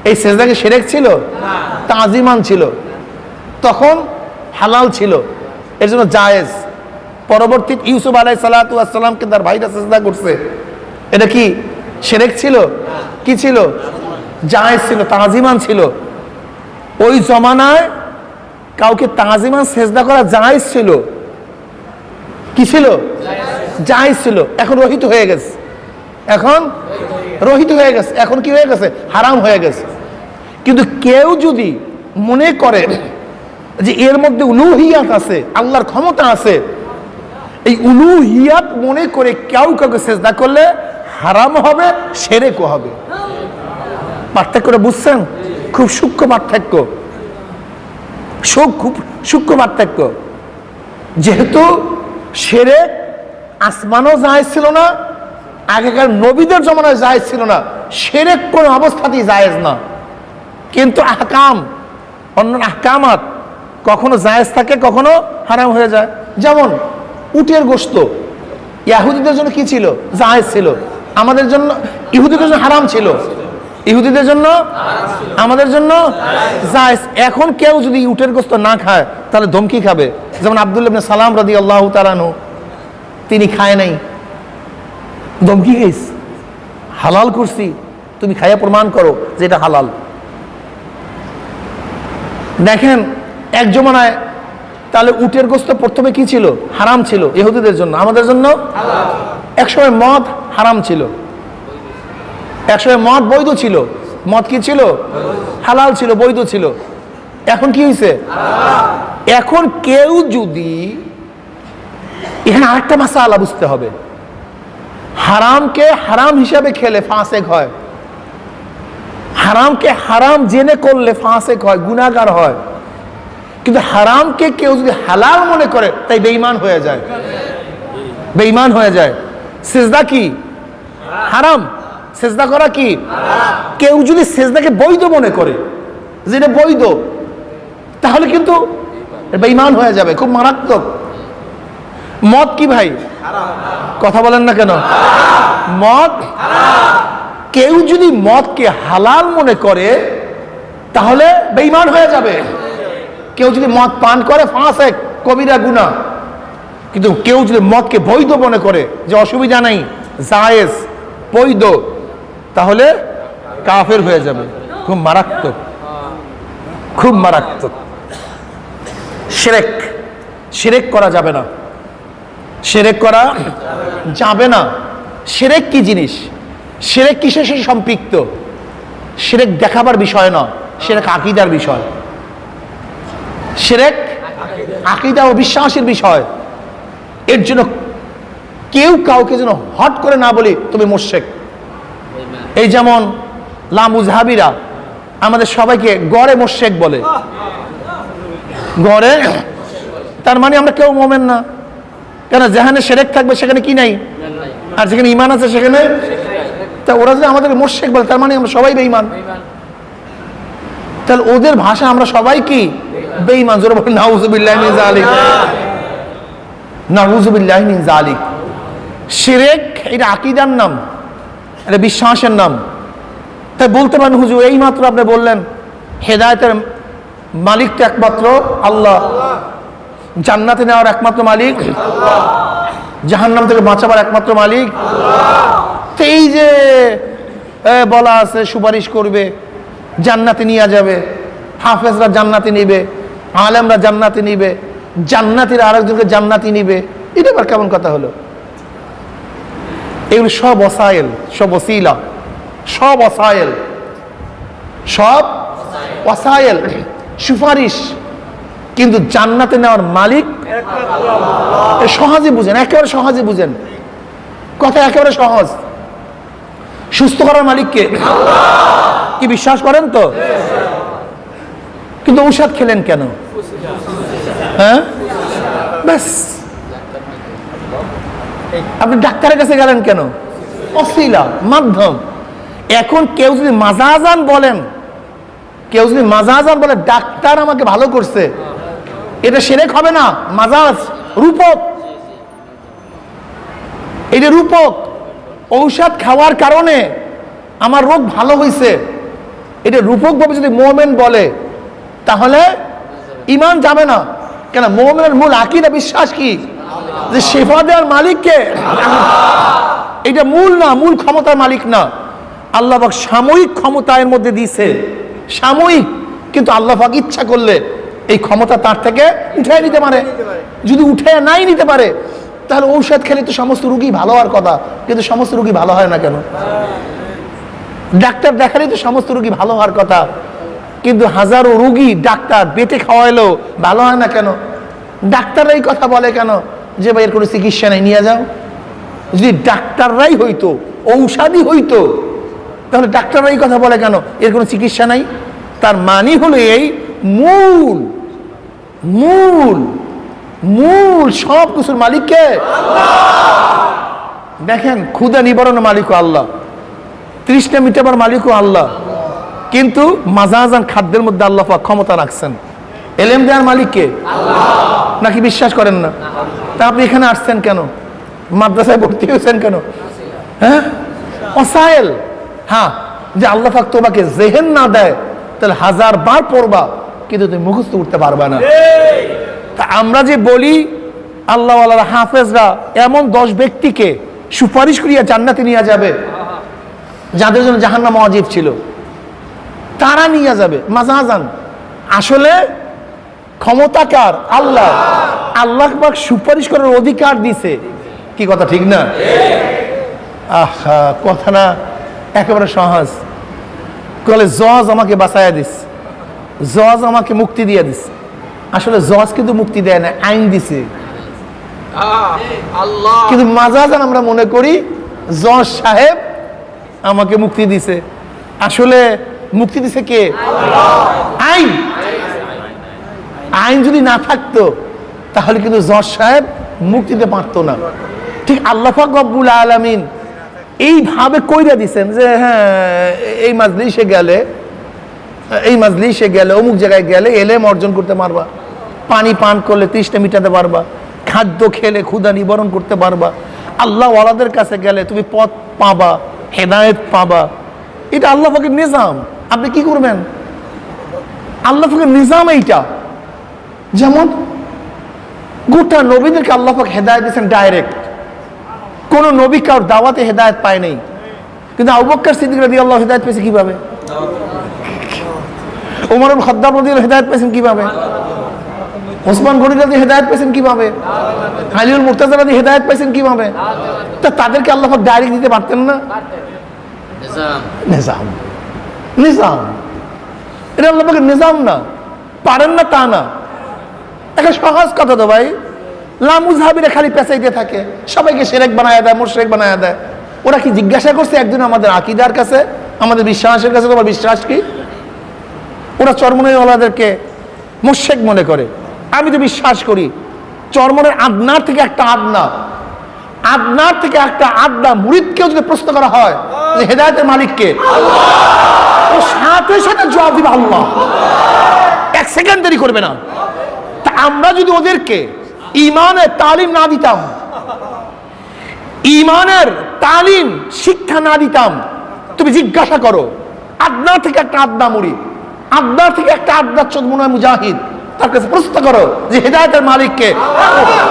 এই সিজদা কি শিরক ছিল? না, তাজিমান ছিল, তখন হালাল ছিল, এর জন্য জায়েজ। পরবর্তী ইউসুফ আলাইহিস সালাতু ওয়াস সালামকে তার ভাইরা সিজদা করছে, এটা কি শিরক ছিল? কি ছিল? জায়েজ ছিল, তাজিমান ছিল। ওই জমানায় কাউকে তাজিমান সিজদা করা জায়েজ ছিল, কি ছিল? জায়েজ ছিল। এখন রহিত হয়ে গেছে, এখন রহিত হয়ে গেছে, এখন কি হয়ে গেছে? হারাম হয়ে গেছে। কিন্তু কেউ যদি মনে করে যে এর মধ্যে উলুহিয়াত আছে, আল্লাহর ক্ষমতা আছে, এই উলুহিয়াত মনে করে কেউ কাউকে সিজদা করলে হারাম হবে, শিরকও হবে। পার্থক্যটা বুঝছেন? খুব সূক্ষ্ম পার্থক্য, খুব সূক্ষ্ম পার্থক্য। যেহেতু শিরক আসমানও জায়েজ ছিল না, আগেকার নবীদের জমানায় জায়েজ ছিল না, শিরক কোন অবস্থাতেই জায়েজ না। কিন্তু আহকাম, অন্য আহকামাত কখনো জায়েজ থাকে, কখনো হারাম হয়ে যায়। যেমন উটের গোশত ইহুদিদের জন্য কি ছিল? জায়েজ ছিল। আমাদের জন্য, ইহুদিদের জন্য হারাম ছিল, ইহুদিদের জন্য, আমাদের জন্য জায়েজ। এখন কেউ যদি উটের গোশত না খায়, তাহলে ধমকি খাবে। যেমন আব্দুল্লাহ ইবনে সালাম রাদিয়াল্লাহু তাআলা আনহু, তিনি খায় নাই, ধমকি খাইস, হালাল করছি, তুমি খাইয়া প্রমাণ করো যে এটা হালাল। দেখেন এক জমানায় তাহলে উটের গোশত প্রথমে কি ছিল? হারাম ছিল ইহুদিদের জন্য, আমাদের জন্য একসময় মদ হারাম ছিল, একসময় মদ বৈধ ছিল, মদ কি ছিল? হালাল ছিল, বৈধ ছিল। এখন কি হয়েছে? এখন কেউ যদি, এখানে আরেকটা মাসালা বুঝতে হবে, হারামকে হারাম হিসাবে খেলে ফাসেক হয়, হারামকে হারাম জেনে করলে ফাসেক হয়, গুনাহগার হয়। কিন্তু হারামকে কেউ যদি হালাল মনে করে তাই বেঈমান হয়ে যায়, বেঈমান হয়ে যায়। সিজদা কি? হারাম। সিজদা করা কি? কেউ যদি সিজদাকে বৈধ মনে করে, যেটা বৈধ, তাহলে কিন্তু বেঈমান হয়ে যাবে, খুব মারাত্মক। মদ কি ভাই? কথা বলেন না কেন? মদ, কেউ যদি মদকে হালাল মনে করে তাহলে বেঈমান হয়ে যাবে। কেউ যদি মদ পান করে ফাসেক, কবিরা গুনাহ। কিন্তু কেউ যদি মদকে বৈধ মনে করে, যে অসুবিধা নাই, জায়েজ, বৈধ, তাহলে কাফের হয়ে যাবে। খুব মারাত্মক, খুব মারাত্মক। শিরক, শিরক করা যাবে না, শিরক করা যাবে না। শিরক কি জিনিস? শিরক কিসের সাথে সম্পৃক্ত? শিরক দেখাবার বিষয় না, শিরক আকীদার বিষয়। শিরক আকীদা ও বিশ্বাসের বিষয়। এর জন্য কেউ কাউকে যেন হট করে না বলি তুমি মুশরিক। এই যেমন লামুজহাবিরা আমাদের সবাইকে গড়ে মুশরিক বলে, গড়ে, তার মানে আমরা কেউ মুমিন না। কেন? যেখানে শিরক থাকবে সেখানে কি নাই, আর যেখানে ঈমান আছে সেখানে, তা ওরা যে আমাদের মুশরিক বলে তার মানে আমরা সবাই বেঈমান। তাহলে ওদের ভাষা আমরা সবাই কি? বেঈমান। জোরে বলেন নাউযুবিল্লাহি মিন যালিক, নাউযুবিল্লাহি মিন যালিক। শিরক এটা আকীদার নাম, এটা বিশ্বাসের নাম। তাই বলতে পারেন হুজুর এই মাত্র আপনি বললেন হেদায়েতের মালিক তো একমাত্র আল্লাহ, জান্নাতে নেওয়ার একমাত্র মালিক আল্লাহ, জাহান্নাম থেকে বাঁচাবার একমাত্র মালিক আল্লাহ। তো এই যে বলা আছে সুপারিশ করবে, জান্নাতে নিয়ে যাবে, হাফেজরা জান্নাতে নিবে, আলেমরা জান্নাতে নিবে, জান্নাতীরা আরেকজনকে জান্নাতি নিবে, এটা আবার কেমন কথা হলো? এগুলো সব ওসাইল, সব ওসিলা, সব ওসাইল, সব ওসাইল, সুপারিশ। কিন্তু জান্নাতে নেওয়ার মালিক সহজে বুঝেন, একেবারে সহজে বুঝেন, কথা একেবারে সহজ। সুস্থ করার মালিককে কি বিশ্বাস করেন তো? কিন্তু ঔষধ খেলেন কেন? হ্যাঁ, ব্যাস। আপনি ডাক্তারের কাছে গেলেন কেন? অসিলা, মাধ্যম। এখন কেউ যদি মাজাজান বলেন, কেউ যদি মাজাজান বলে ডাক্তার আমাকে ভালো করছে, এটা শিরক হবে না? মাজাজ, রূপক, এটা রূপক। ঔষধ খাওয়ার কারণে আমার রোগ ভালো হয়েছে, এটা রূপক ভাবে যদি মুমিন বলে তাহলে ঈমান যাবে না। কেন? মুমিনের মূল আকীদা বিশ্বাস কি? যে শিফা দেওয়ার মালিককে, এটা মূল না, মূল ক্ষমতার মালিক না। আল্লাহ পাক সাময়িক ক্ষমতা এর মধ্যে দিয়েছে, সাময়িক। কিন্তু আল্লাহ পাক ইচ্ছা করলে এই ক্ষমতা তার থেকে উঠে নিতে পারে। যদি উঠে নাই নিতে পারে তাহলে ঔষধ খেলে তো সমস্ত রোগী ভালো হওয়ার কথা, কিন্তু সমস্ত রোগী ভালো হয় না কেন? ডাক্তার দেখালেই তো সমস্ত রোগী ভালো হওয়ার কথা, কিন্তু হাজারো রোগী ডাক্তার বেটে খাওয়াইলেও ভালো হয় না কেন? ডাক্তাররাই কথা বলে কেন যে ভাই এর কোনো চিকিৎসা নেই, নিয়ে যাও। যদি ডাক্তাররাই হইতো, ঔষধই হইতো, তাহলে ডাক্তাররাই কথা বলে কেন এর কোনো চিকিৎসা নাই? তার মানে হলো এই মূল, মূল, মূল সব কিছুর মালিককে দেখেন। ক্ষুধা নিবারণের মালিকও আল্লাহ, তৃষ্ণা মিটাবার মালিকও আল্লাহ, কিন্তু মাজাজান খাদ্যের মধ্যে আল্লাহ পাক ক্ষমতা রাখছেন। এলেম দেওয়ার মালিককে নাকি বিশ্বাস করেন না? তা আপনি এখানে আসছেন কেন? মাদ্রাসায় ভর্তি হয়েছেন কেন? হ্যাঁ, ওসাইল। হ্যাঁ, যে আল্লাহ পাক তোমাকে জেহেন না দেয় তাহলে 1000 বার পড়বা কিন্তু তুমি মুখস্থ করতে পারবা না। তা আমরা যে বলি আল্লাহ ওয়ালারা, হাফেজরা এমন 10 ব্যক্তিকে সুপারিশ করিয়া জান্নাতে নিয়ে যাবে যাদের জন্য জাহান্নাম ওয়াজিব ছিল, তারা নিয়ে যাবে মাজাজান। আসলে ক্ষমতা কার? আল্লাহ। আল্লাহ পাক সুপারিশ করার অধিকার দিছে। কি কথা ঠিক না? আহা, কথা না একেবারে সহজ। বলে জজ আমাকে বাঁচাইয়া দিস, জজ আমাকে মুক্তি দিয়ে দিস। আসলে জজ কিন্তু মুক্তি দেয় না, আইন দিছে। কিন্তু মাজাজান আমরা মনে করি জজ সাহেব আমাকে মুক্তি দিছে। আসলে মুক্তি দিছে কে? আইন। আইন যদি না থাকতো তাহলে কিন্তু জজ সাহেব মুক্তি দিতে পারতো না। ঠিক আল্লাহ পাক রব্বুল আলামিন এইভাবে কইরা দিছেন যে হ্যাঁ এই মাজলিসে গেলে অমুক জায়গায় গেলে এলেম অর্জন করতে পারবা, পানি পান করলে তৃষ্ণা মিটাতে পারবা, খাদ্য খেলে ক্ষুধা নিবারণ করতে পারবা, আল্লাহ ওয়ালাদের কাছে গেলে তুমি পথ পাবা, হেদায়েত পাবা। এটা আল্লাহ পাকের নিজাম। আপনি কি করবেন? আল্লাহ পাকের নিজাম এইটা। যেমন গোটা নবীদেরকে আল্লাহ পাক হেদায়েত দিয়েছেন ডাইরেক্ট, কোন নবী কারোর দাওয়াতে হেদায়েত পায় নাই। কিন্তু আবু বকর সিদ্দিক রাদিয়াল্লাহু আনহু হেদায়েত পেয়েছে কিভাবে? ওমর ইবনে খাত্তাব রাদিয়াল্লাহু হেদায়েত পেয়েছেন কিভাবে? ওসমান গনি রাদিয়াল্লাহু হেদায়েত পেয়েছেন কিভাবে? আলীউল মুর্তাজা রাদিয়াল্লাহু হেদায়েত পেয়েছেন কিভাবে? তা তাদেরকে আল্লাহ পাক ডাইরেক্ট দিতে পারতেন না? নিজাম, নিজাম। এটা আল্লাহ পাকের নিজাম না, পারেন না তা না। একটা সহজ কথা তো ভাই, লামুজহাবিরা খালি পেঁচাইতে থাকে, সবাইকে শিরক বানায়া দেয়, মুশরিক বানায়া দেয়। ওরা কি জিজ্ঞাসা করছে একদিন আমাদের আকীদার কাছে, আমাদের বিশ্বাসের কাছে তোমার বিশ্বাস কি? ওরা চরমনের ওলাদেরকে মুশরিক মনে করে। আমি তো বিশ্বাস করি চরমনের আদনার থেকে একটা আদনা মুরিদকেও যদি প্রশ্ন করা হয় যে হেদায়েতের মালিক কে, ও সাথে সাথে জবাব দিবে আল্লাহ, এক সেকেন্ড দেরি করবে না। তা আমরা যদি ওদেরকে ঈমানের তালিম না দিতাম, ঈমানের তালিম শিক্ষা না দিতাম, তুমি জিজ্ঞাসা করো আদনা থেকে একটা আদনা মুরিদ, আদনা থেকে একটা আদনা চোদমুনা মুজাহিদ, তার কাছে প্রশ্ন করো যে হেদায়েতের মালিক কে,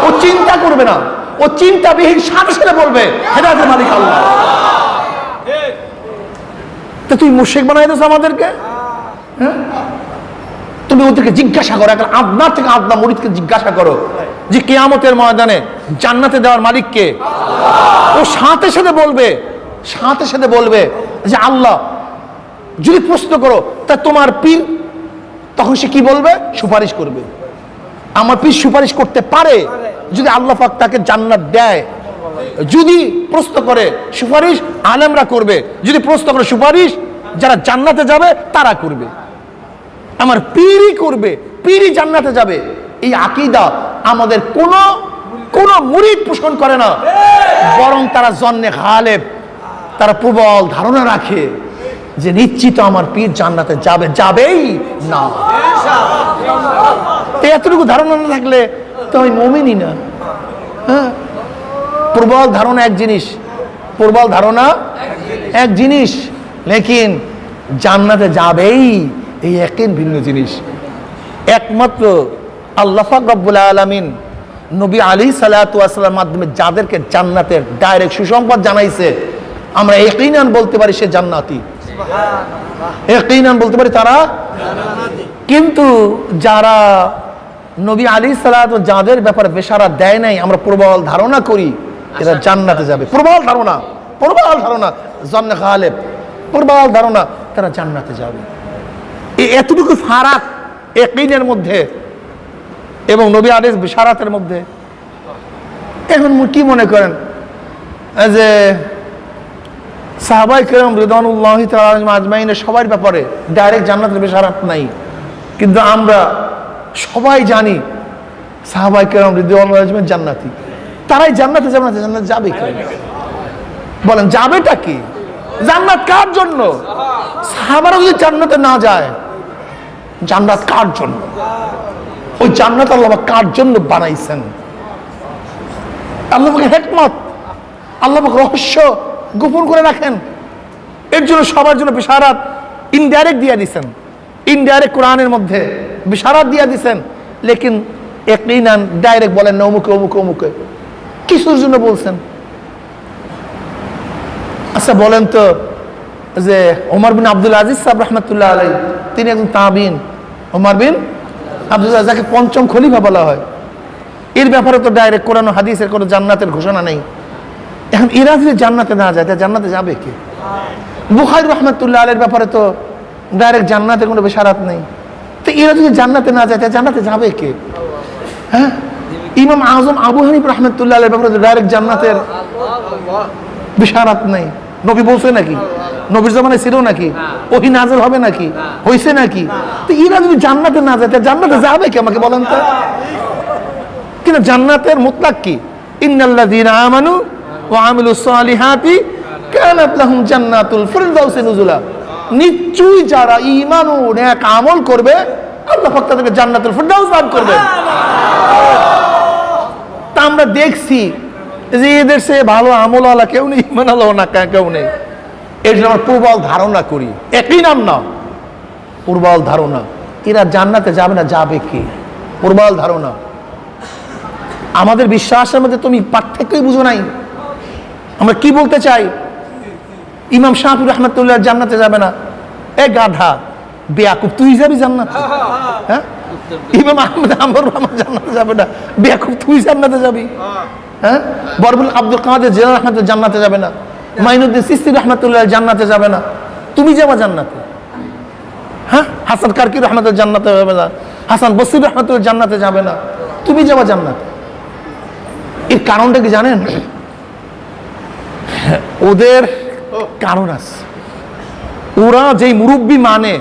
ও চিন্তা করবে না, ও চিন্তাবিহীন সাথে সাথে বলবে হেদায়েতের মালিক আল্লাহ। তো তুই মুশরিক বানাই দিস আমাদেরকে? হ্যাঁ, তুমি ওদেরকে জিজ্ঞাসা করো, এখন আদনার থেকে আদনা মুরিদকে জিজ্ঞাসা করো যে কিয়ামতের ময়দানে জান্নাতে দেওয়ার মালিক কে? ও সাথে সাথে বলবে যে আল্লাহ। যদি প্রশ্ন করো তা তোমার পীর, তখন সে কি বলবে? সুপারিশ করবে। আমার পীর সুপারিশ করতে পারে যদি আল্লাহ পাক তাকে জান্নাত দেয়। যদি প্রশ্ন করে সুপারিশ আলেমরা করবে, যদি প্রশ্ন করে সুপারিশ যারা জান্নাতে যাবে তারা করবে। আমার পীরই করবে, পীরই জান্নাতে যাবে। এই আকীদা আমাদের কোন মুরিদ পোষণ করে না, বরং তারা জন্নে গালেব, তারা প্রবল ধারণা রাখে যে নিশ্চিত আমার পীর জান্নাতে যাবেই না। এতটুকু ধারণা না থাকলে তো আমি মুমিনই না। হ্যাঁ, প্রবল ধারণা এক জিনিস, লেকিন জান্নাতে যাবেই এই ইয়াকিন ভিন্ন জিনিস। একমাত্র আল্লাহ পাক রব্বুল আলামিন নবী আলাইহিস সালাতু ওয়াস সালামের মাধ্যমে যাদেরকে জান্নাতের ডাইরেক্ট সুসংবাদ জানাইছে, আমরা ইয়াকিনান বলতে পারি সে জান্নাতি, ইয়াকিনান বলতে পারি তারা জান্নাতি। কিন্তু যারা নবী আলাইহিস সালাতু যাদের ব্যাপারে বেশারাত দেয় নাই, আমরা প্রবল ধারণা করি এরা জান্নাতে যাবে। প্রবল ধারণা জন্নে গালেব, প্রবল ধারণা তারা জান্নাতে যাবে। এতটুকু ফারাক ইয়াকিনের মধ্যে এবং নবী আলাইহিস বিশারাতের মধ্যে। এখন কি মনে করেন যে সাহাবায়ে কেরাম রিদওয়ানুল্লাহি তাআলা আলাইহিম আজমাইনের সবার ব্যাপারে ডাইরেক্ট জান্নাতের বিশারাত নাই, কিন্তু আমরা সবাই জানি সাহাবায়ে কেরাম রিদওয়ানুল্লাহি আজমাইন জান্নাতি। তারাই জান্নাতে যাবে কি? বলেন যাবেটা কি? জান্নাত কার জন্য? সাহাবারা যদি জান্নাতে না যায়, জান্নাত কার জন্য? ওই জান্নাত আল্লাহ কার জন্য বানাইছেন? আল্লাহ পাকের হিকমত, আল্লাহ পাক রহস্য গোপন করে রাখেন। এর জন্য সবার জন্য বিশারাত ইনডাইরেক্ট দিয়ে দিয়েছেন, ইনডাইরেক্ট কোরআনের মধ্যে বিশারাত দিয়ে দিয়েছেন, লেকিন ইয়াকিনান ডাইরেক্ট বলেন না অমুকে কিছুর জন্য বলছেন। আচ্ছা বলেন তো যে ওমর বিন আব্দুল আজিজ সাহেব রহমতুল্লাহ আলাইহি, তিনি একজন তাবিন। ওমর বিন আব্দুল আজিজ যাকে পঞ্চম খলিফা বলা হয়, এর ব্যাপারে তো ডাইরেক্ট কোরআন ও হাদিসের কোনো জান্নাতের ঘোষণা নেই। এখন এরা যদি জান্নাতে না যায় তা জান্নাতে যাবে কে? বুখারী রহমতুল্লাহ আলাইহির ব্যাপারে তো ডাইরেক্ট জান্নাতে কোনো বেশারাত নেই। তো এরা যদি জান্নাতে না যায় তাহলে জান্নাতে যাবে কে? হ্যাঁ, ইমাম আজম আবু হানিফা রাহমাতুল্লাহ আলাইহির ব্যাপারে ডাইরেক্ট জান্নাতের বেশারাত নেই। নবী বলছে নাকি? নবীর জামানায় ছিল নাকি? ওহী নাযিল হবে নাকি? হইছে নাকি? তো এরা যদি জান্নাতে না যায় তাহলে জান্নাতে যাবে কে? আমাকে বলেন তো। কিন্তু জান্নাতের মুতলাক কি? ইন্নাল্লাযীনা আমানু ওয়া আমিলুস সালিহাতি কানাত লাহুম জান্নাতুল ফিরদাউসি নুজুলা। নিশ্চয়ই যারা ঈমান ও নেক আমল করবে আল্লাহ পাক তাদেরকে জান্নাতুল ফিরদাউস দান করবেন। তা আমরা দেখছি যে এদের সে ভালো আমলওয়ালা কেউ নেই, ঈমানওয়ালা না কেউ নেই। এর জন্য আমরা প্রবল ধারণা করি, একই নাম না, প্রবল ধারণা এরা জান্নাতে যাবে না, যাবে কি? প্রবল ধারণা। আমাদের বিশ্বাসের মধ্যে তুমি পার্থক্যই বুঝো নাই। আমরা কি বলতে চাই? ইমাম শাফি রাহমাতুল্লাহ জান্নাতে যাবে না, এ গাধা বেয়াকুব, তুই যাবি জান্নাতে? হ্যাঁ, ইমাম আহমদ হাম্বল জান্নাতে যাবে না, বেয়াকুব তুই জান্নাতে যাবি? হ্যাঁ, বরবুল আব্দুল কাদের জিলানী রাহমাতুল্লাহ জান্নাতে যাবে না, মাইনুদ্দিন চিশতি রাহমাতুল্লাহ জান্নাতে যাবে না, তুমি যাবা জান্নাতে? হ্যাঁ, হাসান কারকি রাহমাতুল্লাহ জান্নাতে যাবে না, হাসান বসরি রাহমাতুল্লাহ জান্নাতে যাবে না, তুমি যাবা জান্নাতে। এর কারণটা কি জানেন? ওদের কারণ আছে। ওরা যেই মুরব্বী মানে,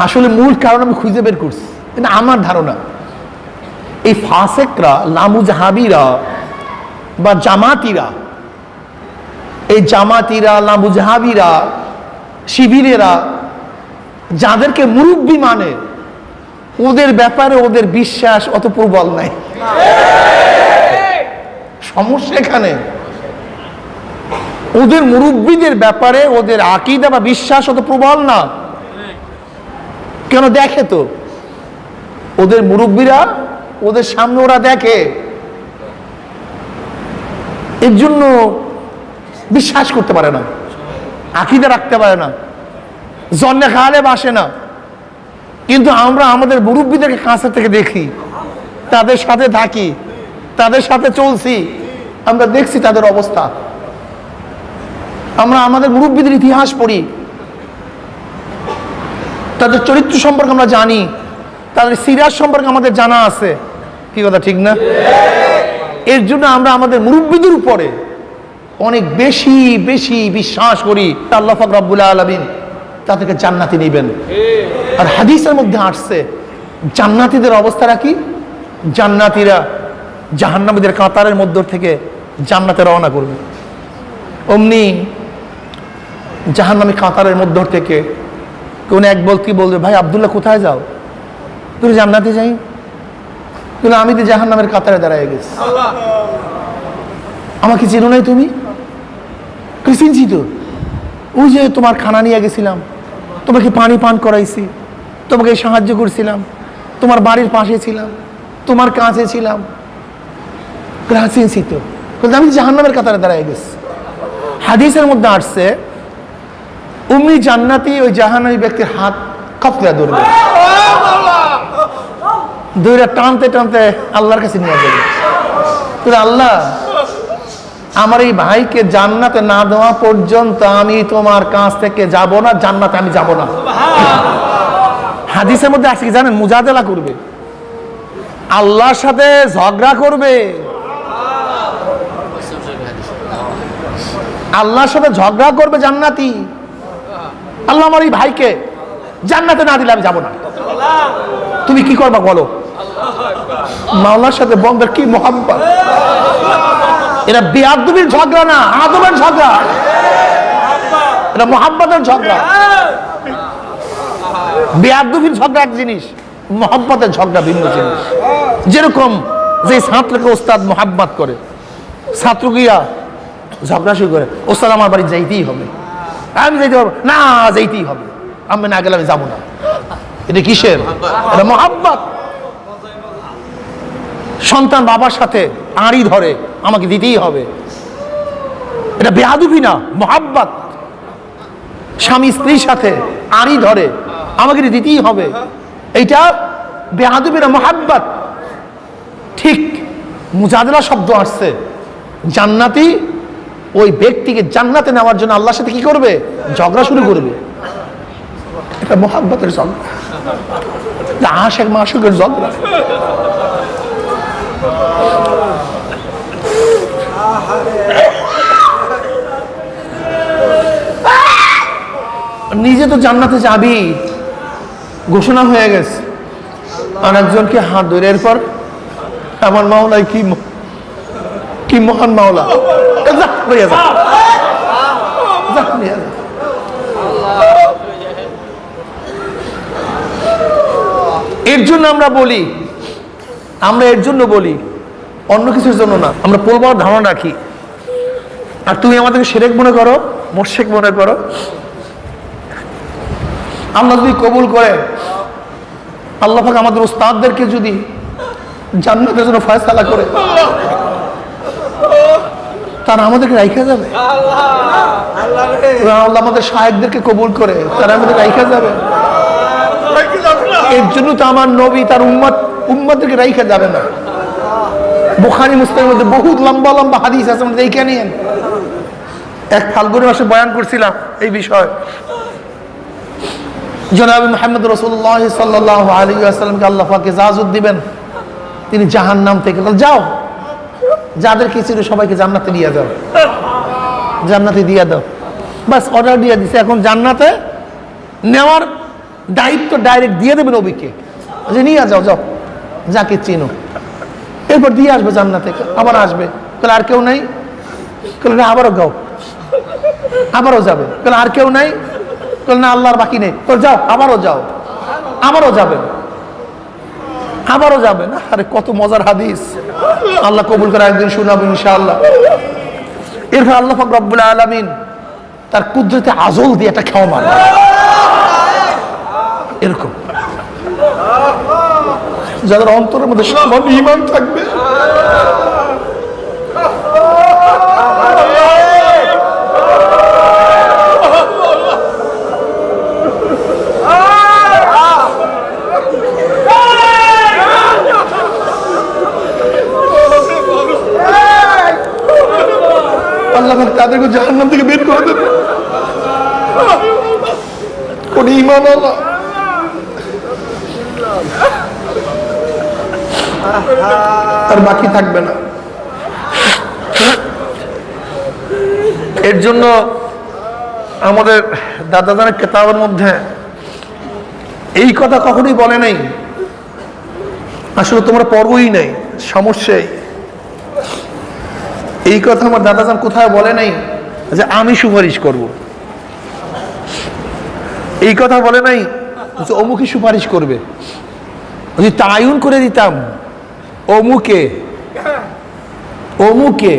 আসলে মূল কারণ আমি খুঁজে বের করছি, এটা আমার ধারণা। এই ফাসেকরা, লামুজাহাবিরা বা জামাতিরা, এই জামাতিরা, লামুজাহাবিরা, শিবিরেরা যাদেরকে মুরব্বী মানে, ওদের ব্যাপারে ওদের বিশ্বাস অত প্রবল নাই। সমস্যা এখানে ওদের মুরব্বীদের ব্যাপারে ওদের আকীদা বা বিশ্বাস অত প্রবল না। কেন? দেখে তো ওদের মুরব্বীরা, ওদের সামনে ওরা দেখে, এর জন্য বিশ্বাস করতে পারে না, আকীদা রাখতে পারে না, জন্নে খালে বাসে না। কিন্তু আমরা আমাদের মুরব্বীদেরকে কাছে থেকে দেখি, তাদের সাথে থাকি, তাদের সাথে চলছি, আমরা দেখছি তাদের অবস্থা। আমরা আমাদের মুরব্বীদের ইতিহাস পড়ি, তাদের চরিত্র সম্পর্কে আমরা জানি, তাদের সিরাত সম্পর্কে আমাদের জানা আছে। কি কথা ঠিক না? এর জন্য আমরা আমাদের মুরব্বীদের উপরে অনেক বেশি বেশি বিশ্বাস করি। আল্লাহ পাক রব্বুল আলামিন তাদেরকে জান্নাতে নেবেন। আর হাদিসের মধ্যে আসছে জান্নাতীদের অবস্থাটা কি? জান্নাতীরা জাহান্নামীদের কাতারের মধ্য থেকে জান্নাতে রওনা করবে। অমনি জাহান্নামী কাতারের মধ্য থেকে কোন এক ব্যক্তি বলবে, ভাই আব্দুল্লাহ কোথায় যাও? তুমি জান্নাতে যাই? কিন্তু আমি তো জাহান্নামের কাতারে দাঁড়ায় গেছি। আমাকে চেনো নাই তুমি? চিনছি তো, ওই যে তোমার খানা নিয়ে গেছিলাম, তোমাকে পানি পান করাইছি, তোমাকে সাহায্য করছিলাম, তোমার বাড়ির পাশে ছিলাম, তোমার কাছে ছিলাম, চিনছি তো। কিন্তু আমি জাহান্নামের কাতারে দাঁড়ায় গেছি। হাদিসের মধ্যে আসছে উম্মি জান্নাতি ওই জাহান্নামী ব্যক্তির হাত কপড়ে ধরবে, ধরে টানতে টানতে আল্লাহর কাছে নিয়ে যাবে। আল্লাহ, আমার এই ভাইকে জান্নাতে না দেওয়া পর্যন্ত আমি তোমার কাছ থেকে যাব না, জান্নাতে আমি যাব না। হাদিসের মধ্যে আছে কি জানেন? মুজাদেলা করবে, আল্লাহর সাথে ঝগড়া করবে, আল্লাহর সাথে ঝগড়া করবে জান্নাতি। আল্লাহ, আমার এই ভাইকে জান্নাতে না দিলে আমি যাব না, তুমি কি করবা বলো? মাওলার সাথে বন্দার কি মোহাব্বত! এটা বেয়াদবির ঝগড়া না, আদবের ঝগড়া, এটা মোহাব্বতের ঝগড়া। বেয়াদবির ঝগড়া এক জিনিস, মোহাব্বতের ঝগড়া ভিন্ন জিনিস। যেরকম যে ছাত্রকে ওস্তাদ মোহাব্বত করে, ছাত্র গিয়া ঝগড়া শুরু করে, ওস্তাদ আমার বাড়ি যাইতেই হবে, আমি যাইতে পারবো না, যাইতেই হবে, আমি না গেলে আমি যাবো না। এটা কিসের? এটা মোহাব্বত। সন্তান বাবার সাথে আড়ি ধরে, আমাকে দিতেই হবে, এটা বেয়াদবি না, মোহাব্বত। স্বামী স্ত্রীর সাথে আড়ি ধরে, আমাকে দিতেই হবে, এইটা বেয়াদবি না, মোহাব্বত। ঠিক মুজাদেলা শব্দ আসছে, জান্নাতি ওই ব্যক্তিকে জান্নাতে নেওয়ার জন্য আল্লাহর সাথে কি করবে? ঝগড়া শুরু করবে। এটা মোহাব্বতের ঝগড়া, আশেক মাশুকের ঝগড়া। নিজে তো জান্নাতে যাবি, ঘোষণা হয়ে গেছে, আর একজনকে হাত ধরে এরপর আমার মাওলাই কি মহান মাওলা, এর জন্য আমরা বলি, এর জন্য বলি, অন্য কিছুর জন্য না। আমরা পূর্বার ধারণা রাখি, আর তুমি আমাদেরকে শিরক মনে করো, মুশরিক মনে করো। আল্লাহ যদি কবুল করে, আল্লাহ পাক আমাদের উস্তাদদেরকে যদি জান্নাতের জন্য ফয়সালা করে, তারা আমাদেরকে রাইখা যাবে। আল্লাহ আমাদের শায়েখদেরকে কবুল করে, তারা আমাদের রাইখা যাবে। এর জন্য তো আমার নবী তার উম্মতদেরকে রাইখা যাবে না। বুখারী মুসলিমের মধ্যে বহুত লম্বা লম্বা হাদিস আছে, আমরা দেখে নিন। এক ফাল্গুনী মাসে বয়ান করছিলাম এই বিষয়। জনাব মুহাম্মদ রাসূলুল্লাহ সাল্লাল্লাহু আলাইহি ওয়াসাল্লামকে আল্লাহ পাক ইজাজত দিবেন, তিনি জাহান্নাম থেকে যাও, যাদের কি ছিল সবাইকে জান্নাতে দিয়ে দাও, জান্নাতে দিয়ে দাও। বাস অর্ডার দিয়ে দিছে, এখন জান্নাতে নেওয়ার দায়িত্ব ডাইরেক্ট দিয়ে দেবে নবীকে, যে নিয়ে যাও, যাও যাকে চিনো, এরপর দিয়ে আসবে জান্নাতে। আবার আসবে, তাহলে আর কেউ নাই, তাহলে আবারও গাও, আবারও যাবে, তাহলে আর কেউ নাই, তাহলে না আল্লাহর বাকি নেই, তো যাও, আবারও যাও, আবারও যাবেন, আবারও যাবেন। আরে কত মজার হাদিস, আল্লাহ কবুল করে একদিন শোনাবেন ইনশাআল্লাহ। এরপর আল্লাহ পাক রব্বুল আলামিন তার কুদরতে আজল দিয়ে একটা খাওয়া মারে, এরকম যাদের অন্তরের মধ্যে সামান্য ঈমান থাকবে, আল্লাহ তাদেরকে জাহান্নাম থেকে বের করে দেবে। কোন ঈমান আল্লাহ আর বাকি থাকবে না। এর জন্য আমাদের দাদাদের কিতাবের মধ্যে এই কথা কখনোই বলে নাই, আসলে তোমরা পড়োই নাই, সমস্যাই এই কথা আমার দাদাজান কোথায় বলে নাই যে আমি সুপারিশ করব, এই কথা বলে নাই যে অমুকই সুপারিশ করবে। যদি তায়ুন করে দিতাম অমুকে অমুকে,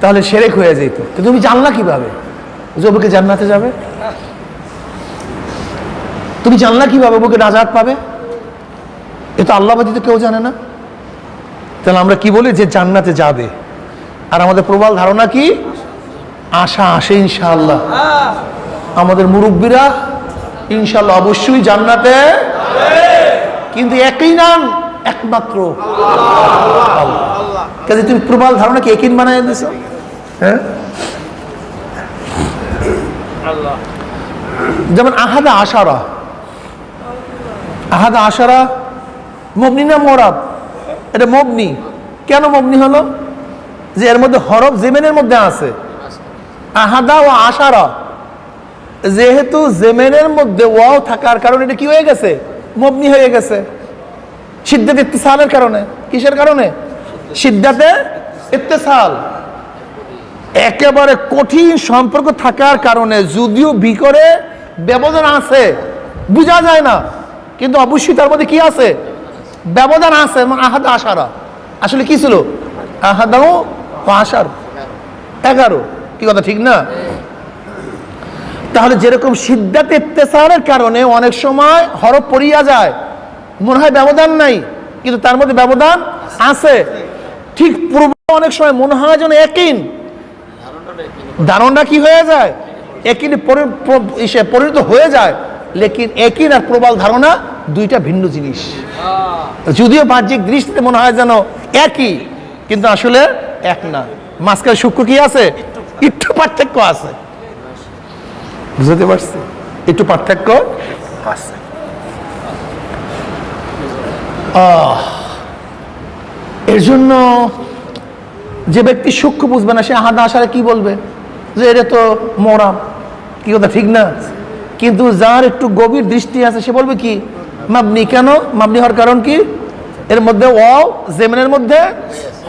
তাহলে শিরক হয়ে যেত। কিন্তু তুমি জানলা কিভাবে যে অমুকে জান্নাতে যাবে? তুমি জানলা কিভাবে অমুকে নাজাত পাবে? এ তো আল্লাহ ব্যতীত কেউ জানে না। তাহলে আমরা কি বলি যে জান্নাতে যাবে, আর আমাদের প্রবল ধারণা কি? আশা আসে ইনশাআল্লাহ। আমাদের মুরব্বীরা ইনশাআল্লাহ অবশ্যই জান্নাতে, কিন্তু একই নাম একমাত্র আল্লাহ। কাজে তুমি প্রবল ধারণা কি একই বানায় দিছো? হ্যাঁ, যেমন আহাদা আশারা, আহাদা আশারা মবনি না মোরাব? এটা মবনি। কেন মবনি হলো? যে এর মধ্যে হরফ জেমেনের মধ্যে আছে। আহাদা ও আশারা, যেহেতু জেমেনের মধ্যে ওয়াও থাকার কারণে এটা কি হয়ে গেছে? মবনি হয়ে গেছে। সিদ্দাতে ইত্তিসালের কারণে। কিসের কারণে? সিদ্দাতে ইত্তিসাল। একেবারে কঠিন সম্পর্ক থাকার কারণে, যদিও ভিতরে ব্যবধান আছে, বোঝা যায় না, কিন্তু অবশ্যই তার মধ্যে কি আছে? ব্যবধান আছে। আহাদা আশারা আসলে কি ছিল? আহাদা ও আশার 11। কি কথা ঠিক না? তাহলে যেরকম সিদ্দাতে ইত্তিসালের কারণে অনেক সময় হরফ পড়িয়া যায়, মনে হয় ব্যবধান নাই, কিন্তু তার মধ্যে ব্যবধান আছে। ঠিক পূর্ব অনেক সময় মনে হয় যেন একই, ধারণা কি হয়ে যায়? একই পরিণত হয়ে যায়, লেকিন একই আর প্রবল ধারণা দুইটা ভিন্ন জিনিস। যদিও বাহ্যিক দৃষ্টিতে মনে হয় যেন একই, কিন্তু আসলে এক না। মাঝখানে সূক্ষ্ম কি আছে? একটু পার্থক্য আছে। বুঝতে পারছি? একটু পার্থক্য আছে। এর জন্য যে ব্যক্তি সূক্ষ্ম বুঝবে না সে আহাদা আশারে কি বলবে যে এটা তো মরা, কি কথা ঠিক না? কিন্তু যার একটু গভীর দৃষ্টি আছে সে বলবে কি মাবনি। কেন মাবনি হওয়ার কারণ কি? এর মধ্যে ওয়াও জেমেনের মধ্যে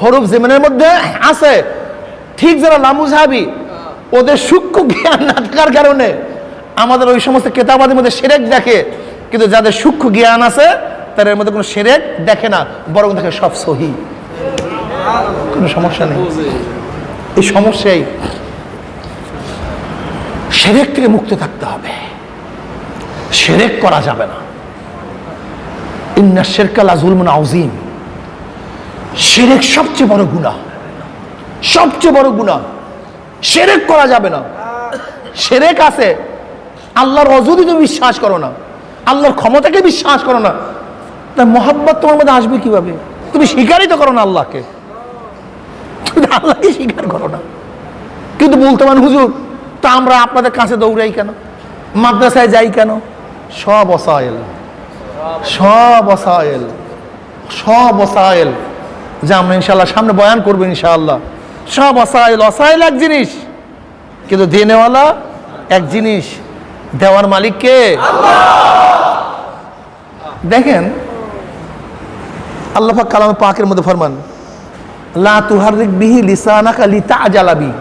হরফ জেমেনের মধ্যে আছে। ঠিক যারা লামুজহাবি ওদের সূক্ষ্ম জ্ঞান না থাকার কারণে আমাদের ওই সমস্ত কেতাবাদের মধ্যে শিরক দেখে, কিন্তু যাদের সূক্ষ্ম জ্ঞান আছে তারা এর মধ্যে কোনো শিরক দেখে না, বরং দেখে সব সহি, কোনো সমস্যা নেই। এই সমস্যাই শিরক থেকে মুক্ত থাকতে হবে, শিরক করা যাবে না। ইন্না শিরকা লাযুলমুন আযীম, শিরক সবচেয়ে বড় গুনাহ, সবচেয়ে বড় গুনাহ। শিরক করা যাবে না। শিরক আছে আল্লাহর অজুদি তুমি বিশ্বাস করো না, আল্লাহর ক্ষমতাকে বিশ্বাস করো না, তার মহব্বত তোমার মধ্যে আসবে কিভাবে? তুমি স্বীকারই তো করো না আল্লাহকে, তুমি আল্লাহকে স্বীকার করো না। কিন্তু বলতে পারেন হুজুর তা আমরা আপনাদের কাছে দৌড়াই কেন, মাদ্রাসায় যাই কেন? সব ওসাইল, সব ওসাইল, সব ওসাইল যা আমরা ইনশাআল্লাহ সামনে বয়ান করবো ইনশাআল্লাহ। সব ওসাইল, ওসাইল এক জিনিস, কিন্তু দেনেওয়ালা এক জিনিস। দেওয়ার মালিক কে? দেখেন আল্লাহ পাক কালামে পাকের মধ্যে ফরমান লা তুহাররিক বিহি লিসানাকা লিতাআজালা বি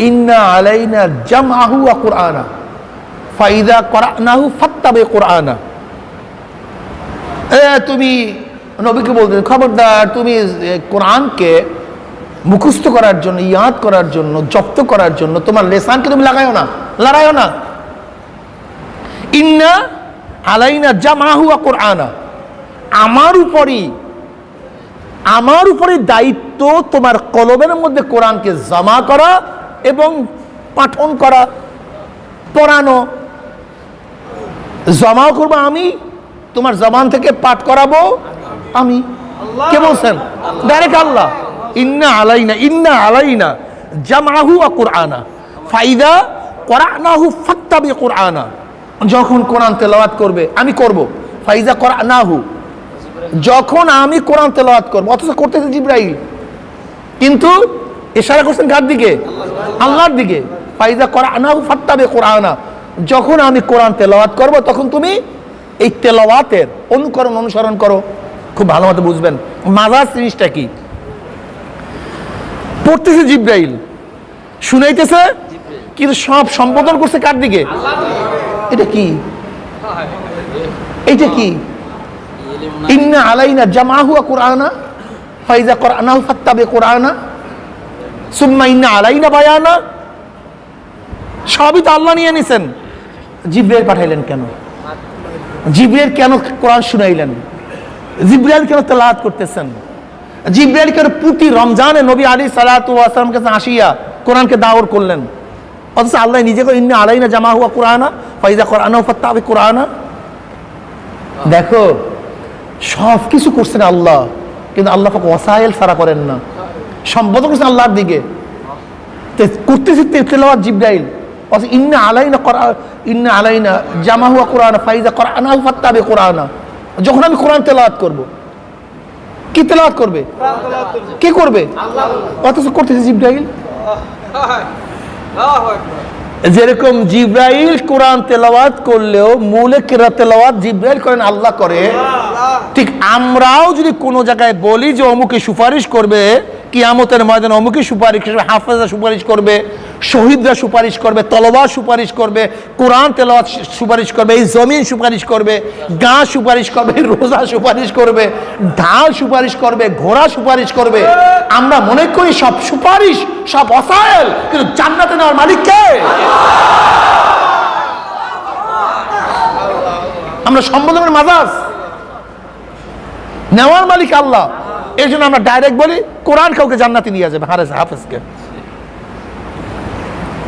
ইন্না আলাইনা জামআহু ওয়া কুরআনা ফাইযা ক্বরানাহু ফাত্তাবি কুরআনা। তুমি নবীকে বলতেন খবরদার তুমি কোরআনকে মুখস্থ করার জন্য, ইয়াদ করার জন্য, জব্দ করার জন্য তোমার লেসানকে তুমি লাগাইও না, লড়াইও না। ইন্না আলাইনা জামআহু ওয়া কুরআনা, আমার উপরই দায়িত্ব তোমার কলবের মধ্যে কোরআনকে জমা করা এবং পাঠন করা, পড়ানো। জমাও করবো আমি, তোমার জবান থেকে পাঠ করাবো আমি। কে বলছেন? ডাইরেক্ট আল্লাহ। ইন্না আলাইনা জামআহু ওয়া কুরআনা ফাইদা ক্বরানাহু ফাত্তাবি কুরআনা। যখন কোরআন তেলাওয়াত করবে আমি করব, ফাইজা ক্বরানাহু, যখন আমি কোরআন তেলাওয়াত করব। অথচ করতেছে জিবরাইল, কিন্তু ইশারা করছেন কার দিকে? আল্লাহর দিকে। ফাইজা ক্বরানাহু ফাত্তাবি কুরআনা, যখন আমি কোরআন তেলাওয়াত করব তখন তুমি এই তেলাওয়াতের অনুসরণ করো। খুব ভালো মতো বুঝবেন মাজাজ জিনিসটা কি। পড়তেছে জিবরাইল, শুনাইতেছে, কিন্তু সব সম্বোধন করছে কার দিকে? এটা কি? এটা কি? ইন্না আলাইনা জামআহু ওয়া কুরআনা ফাইজা ক্বরানাহু ফাত্তাবি কুরআনা সুম্মা ইন্না আলাইনা বায়ানা। সবই তো আল্লাহ নিয়ে নিছেন। জিবরাইল পাঠাইলেন কেন? জিবরাইল কেন কোরআন শুনাইলেন? জিবরাইল কেন তেলাওয়াত করতেছেন? জিবরাইল কেন প্রতি রমজানে নবী আলাইহিস সালাতু ওয়াস সালাম কাছে আসিয়া কোরআনকে দাওয়াত করলেন? অথচ আল্লাহ নিজে ইন্না আলাইনা জামআহু ওয়া কুরআনা ফাইজা ক্বরানাহু ফাত্তাবি কুরআনা। দেখো সব কিছু করছেন আল্লাহ, কিন্তু আল্লাহ পাক ওয়াসাইল সারা করেন না, সম্বোধন করছেন আল্লাহর দিকে। করতেছে তেলাওয়াত জিবরাইল, অথচ ইন্না আলাইনা জামআহু ওয়া কুরআনা ফাইজা ক্বরানাহু ফাত্তাবি কুরআনা। যখন আমি কোরআন তেলাওয়াত করব, কি তেলাওয়াত করবে? কে করবে? অথচ করতেছে জিবরাইল। যেরকম জিবরাইল কোরআন তেলাওয়াত করলেও মূলে কিরাত তেলাওয়াত জিবরাইল করেন, আল্লাহ করে। ঠিক আমরাও যদি কোনো জায়গায় বলি যে অমুকে সুপারিশ করবে কিয়ামতের ময়দানে, অমুকে সুপারিশ করবে, হাফেজরা সুপারিশ করবে, শহীদরা সুপারিশ করবে, তলবা সুপারিশ করবে, কোরআন তেলাওয়াত সুপারিশ করবে, এই জমিন সুপারিশ করবে, গাঁ সুপারিশ করবে, রোজা সুপারিশ করবে, ঢাল সুপারিশ করবে, ঘোড়া সুপারিশ করবে। আমরা মনে করি সব সুপারিশ, সব ওসাইল, কিন্তু জান্নাতে নেওয়ার মালিক কে? আমরা সম্বোধনের মাজাজ, নেওয়ার মালিক আল্লাহ। এই জন্য আমরা ডাইরেক্ট বলি কোরআন কাউকে জান্নাতে নিয়ে যাবে, হাফেজকে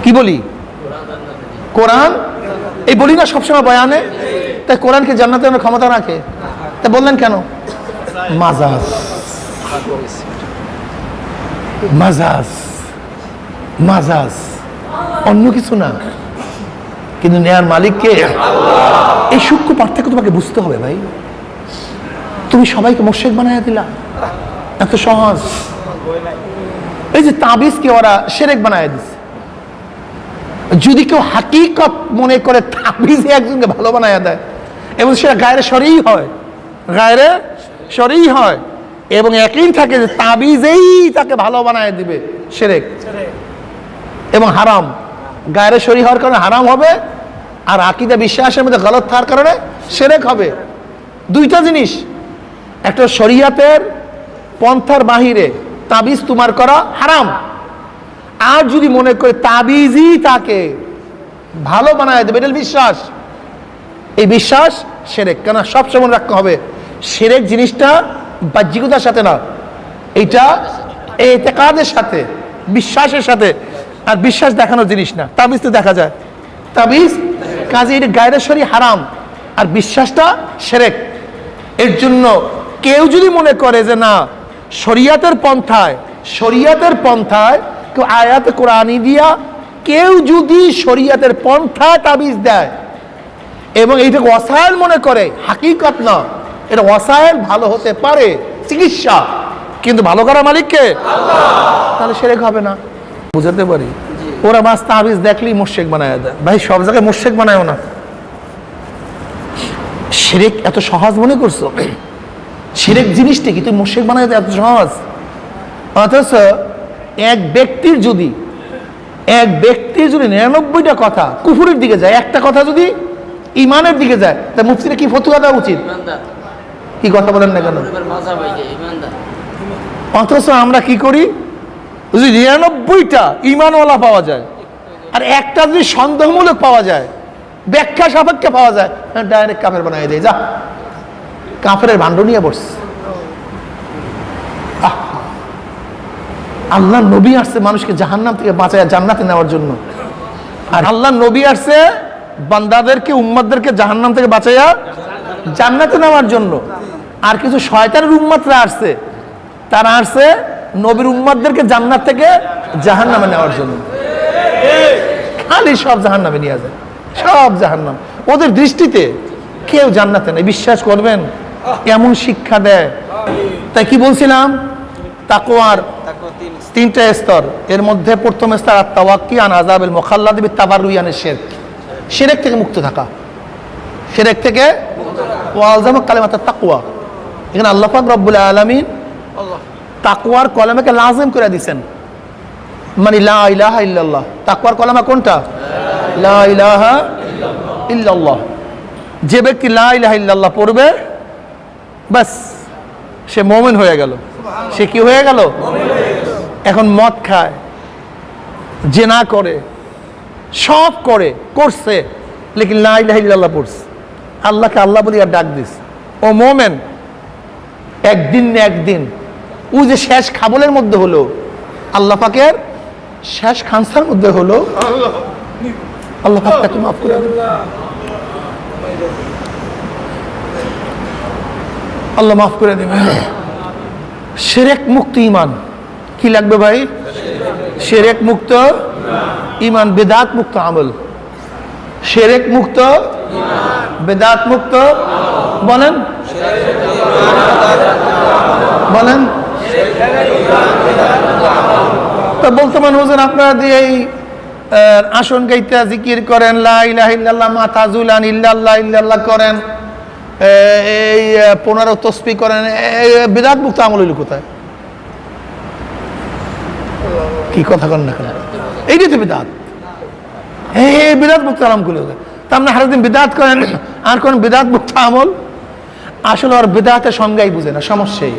কি বলি? কোরআন এই বলি না সবসময় বয়ানে, তাই কোরআনকে জান্নাতে নেওয়ার ক্ষমতা রাখে। তা বললেন কেন? মাজাজ, মাজাজ, মাজাজ, অন্য কিছু না। কিন্তু নেয়ার মালিক কে? এই সূক্ষ্ম পার্থক্য তোমাকে বুঝতে হবে ভাই। তুমি সবাইকে মুশরিক বানায় দিলা, এত সহজ। এই যে তাবিজকে ওরা শিরক বানায় দিছে। যদি কেউ হাকিকত মনে করে তাবিজে একজনকে ভালো বানায় দেয় এবং সেটা গায়রে শরঈ হয়, গায়রে শরঈ হয় এবং একই থাকে যে তাবিজেই তাকে ভালো বানায় দিবে, শিরক এবং হারাম। গায়রে শরঈ হওয়ার কারণে হারাম হবে, আর আকীদা বিশ্বাসের মধ্যে গলত থাকার কারণে শিরক হবে। দুইটা জিনিস, একটা শরীয়তের পন্থার বাহিরে তাবিজ তোমার করা হারাম, আর যদি মনে করে তাবিজই তাকে ভালো বানায় দেবে, এটা বিশ্বাস, এই বিশ্বাস শিরক। কেন সবসময় মনে রাখতে হবে শিরক জিনিসটা বাহ্যিকতার সাথে না, এটা ইতিকাদের সাথে, বিশ্বাসের সাথে। আর বিশ্বাস দেখানোর জিনিস না, তাবিজ তো দেখা যায়, তাবিজ কাজে এটা গায়রে শরঈ হারাম, আর বিশ্বাসটা শিরক। এর জন্য কেউ যদি মনে করে যে না শরীয়তের পন্থায় কেউ আয়াত কোরআনী দিয়া কেউ যদি শরীয়তের পন্থায় তাবিজ দেয় এবং এইটাকে ওয়াসাইল মনে করে, হাকিকত না, এটা ওয়াসাইল ভালো হতে পারে, চিকিৎসা, কিন্তু ভালো করার মালিককে আল্লাহ, তাহলে শিরক হবে না। বুঝাতে পারি? ওরা বাস তাবিজ দেখলেই মুশরিক বানায় দেয়। ভাই সব জায়গায় মুশরিক বানায়ও না। শিরক এত সহজ মনে করছো? শিরক জিনিসটা কি তুমি মুশরিক বানায় দেয় এত সহজ? অথচ এক ব্যক্তির যদি 99টা কথা কুফুরের দিকে যায়, একটা কথা যদি ইমানের দিকে যায়, তা মুফতিরা কি ফতোয়া দেওয়া উচিত? কি কথা বলেন না কেন? অথচ আমরা কি করি, যদি 99টা ইমানওয়ালা পাওয়া যায় আর একটা যদি সন্দেহমূলক পাওয়া যায়, ব্যাখ্যা সাপেক্ষে পাওয়া যায়, ডাইরেক্ট কাফের বানাই দেয়। যা কাফের ভাণ্ড নিয়ে বসছে। আল্লাহ নবী আসছে মানুষকে জাহান্নাম থেকে বাঁচায় জান্নাতে নেওয়ার জন্য, আর আল্লাহ নবী আসছে বান্দাদেরকে, উম্মতদেরকে জাহান্নাম থেকে বাঁচাইয়া জান্নাতে নেওয়ার জন্য। আর কিছু শয়তানের উম্মতরা আসছে, তারা আসছে নবীর উম্মতদেরকে জান্নাত থেকে জাহান্নামে নেওয়ার জন্য। খালি সব জাহান্নামে নিয়ে যায়, সব জাহান্নাম। ওদের দৃষ্টিতে কেউ জান্নাতে নেই, বিশ্বাস করবেন? এমন শিক্ষা দেয়। তাই কি বলছিলাম, তাকওয়ার 3টা স্তর। এর মধ্যে প্রথম স্তর আত-তাওয়াক্কি আন আযাবিল মুখাল্লাদ বিত-তাবাররুই আনিশ শিরক, শিরক থেকে মুক্ত থাকা, শিরক থেকে ওয়ালজামা কালিমাতুত তাকওয়া। এখানে আল্লাহ পাক রব্বুল আলামিন তাকওয়ার কলমাকে লাজিম করে দিয়েছেন, মানে লা ইলাহা ইল্লাল্লাহ। তাকওয়ার কলমা কোনটা? লা ইলাহা ইল্লাল্লাহ। যে ব্যক্তি লা ইলাহা ইল্লাল্লাহ পড়বে, বাস সে মুমিন হয়ে গেল। সে কি হয়ে গেল? এখন মদ খায়, জিনা করে, সব করছে, লেকিন লা ইলাহা ইল্লাল্লাহ পড়ছে, আল্লাহকে আল্লাহ বলি আর ডাক দিস, ও মুমিন। একদিন না একদিন ও যে শেষ খাবলের মধ্যে হলো, আল্লাহ পাকের শেষ খানসার মধ্যে হলো, আল্লাহ পাক তাকে মাফ করে দেবে, আল্লাহ মাফ করে দেবে। শিরক মুক্ত ঈমান। কি লাগবে ভাই? শিরক মুক্ত ঈমান, বিদআত মুক্ত আমল। শিরক মুক্ত বিদআত মুক্ত, বলেন বলেন। তো বলতে মান হুজুর আপনারা দিয়ে এই আসন গাইতে জিকির করেন, লা ইলাহা ইল্লাল্লাহ, মাথা জুলান, ইল্লাল্লাহ ইল্লাল্লাহ করেন, এই 15 তসবিহ করেন, বিদআত মুক্ত আমল হইল কোথায়? কি কথা কন না কেন? এইটাই তো বিদআত। এই বিদআত মুক্ত আমল গুলো তা আপনি সারাদিন বিদআত করেন আর কোন বিদআত মুক্ত আমল? আসলে আর বিদআতের সংজ্ঞাই বুঝে না, সমস্যাই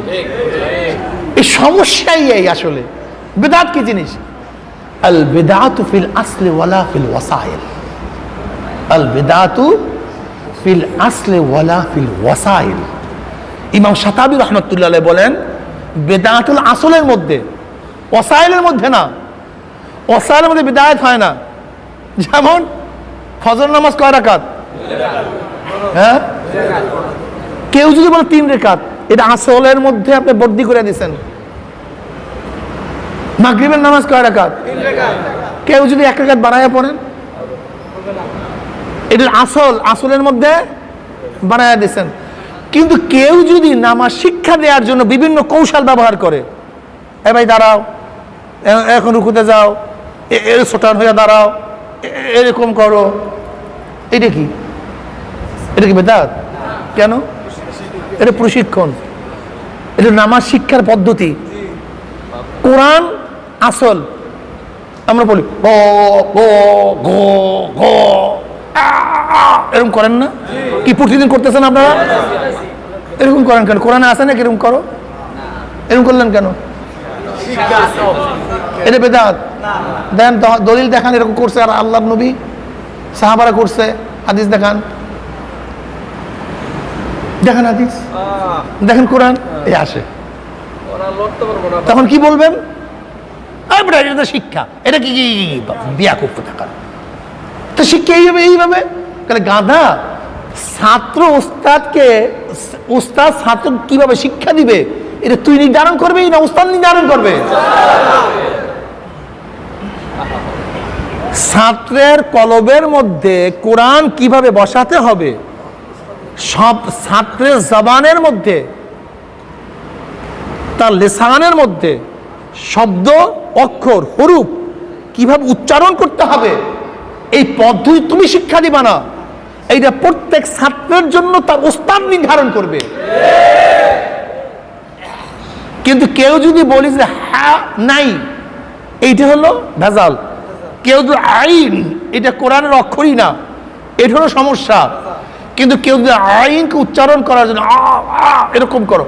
এই, সমস্যাই এই। আসলে বিদআত কি জিনিস? আল বিদআতু ফিল আসলি ওয়ালা ফিল ওয়াসাইল। আল বিদআতু ফিল আসলি ওয়ালা ফিল ওয়াসাইল। ইমাম শাতাবী রাহমাতুল্লাহ আলাইহি বলেন, বিদআতুল আসলের মধ্যে, ওয়াসাইলের মধ্যে না। ওয়াসাইলের মধ্যে বিদআত হয় না। যেমন ফজর নামাজ কয় রাকাত? হ্যাঁ, কেউ যদি বলে 3 রাকাত, এটা আসলের মধ্যে আপনি বর্দি করে দিয়েছেন। মাগরিবের নামাজ কয় রাকাত? 3 রাকাত। কেউ যদি 1 রাকাত বাড়ায়া পড়েন, এটার আসলের মধ্যে বানায় দিয়েছেন। কিন্তু কেউ যদি নামাজ শিক্ষা দেওয়ার জন্য বিভিন্ন কৌশল ব্যবহার করে, এ ভাই দাঁড়াও, এখন রুকুতে যাও, ছোটান হয়ে দাঁড়াও, এরকম করো, এটা কি বেদাত? কেন? এটা প্রশিক্ষণ, এটা নামাজ শিক্ষার পদ্ধতি। কোরআন আসল। আমরা বলি গ গ গ গ, এরকম করেন না? কি প্রতিদিন করতেছেন আপনারা? এরকম করেন কেন? কোরআনে আছে না এরকম করো? এরকম করলেন কেন? এটা বেদাত। দেন দলিল দেখান, এরকম করছে আর আল্লাহ নবী সাহাবারা করছে, হাদিস দেখান, দেখেন হাদিস, দেখেন কোরআন, এই আসে। তখন কি বলবেন? এটা তো শিক্ষা, এটা কি বিয়া করতে থাকার তো শিক্ষা এইভাবে গাধা। ছাত্র উস্তাদ ছাত্র কিভাবে শিক্ষা দিবে এটা তুই নির্ধারণ করবে না উস্তাদ নির্ধারণ করবে? ছাত্রের কলবের মধ্যে কোরআন কিভাবে বসাতে হবে, সব ছাত্রের জবানের মধ্যে, তার লিসানের মধ্যে শব্দ, অক্ষর, হরুফ কিভাবে উচ্চারণ করতে হবে, এই পদ্ধতি তুমি শিক্ষা দিবা না, এইটা প্রত্যেক ছাত্রের জন্য তার উস্তাদ নির্ধারণ করবে। কিন্তু কেউ যদি বলি যে হ্যাঁ নাই, এইটা হলো ভেজাল। কেউ যদি আইন, এটা কোরআনের অক্ষরই না, এটা হলো সমস্যা। কিন্তু কেউ যদি আইনকে উচ্চারণ করার জন্য এরকম করো,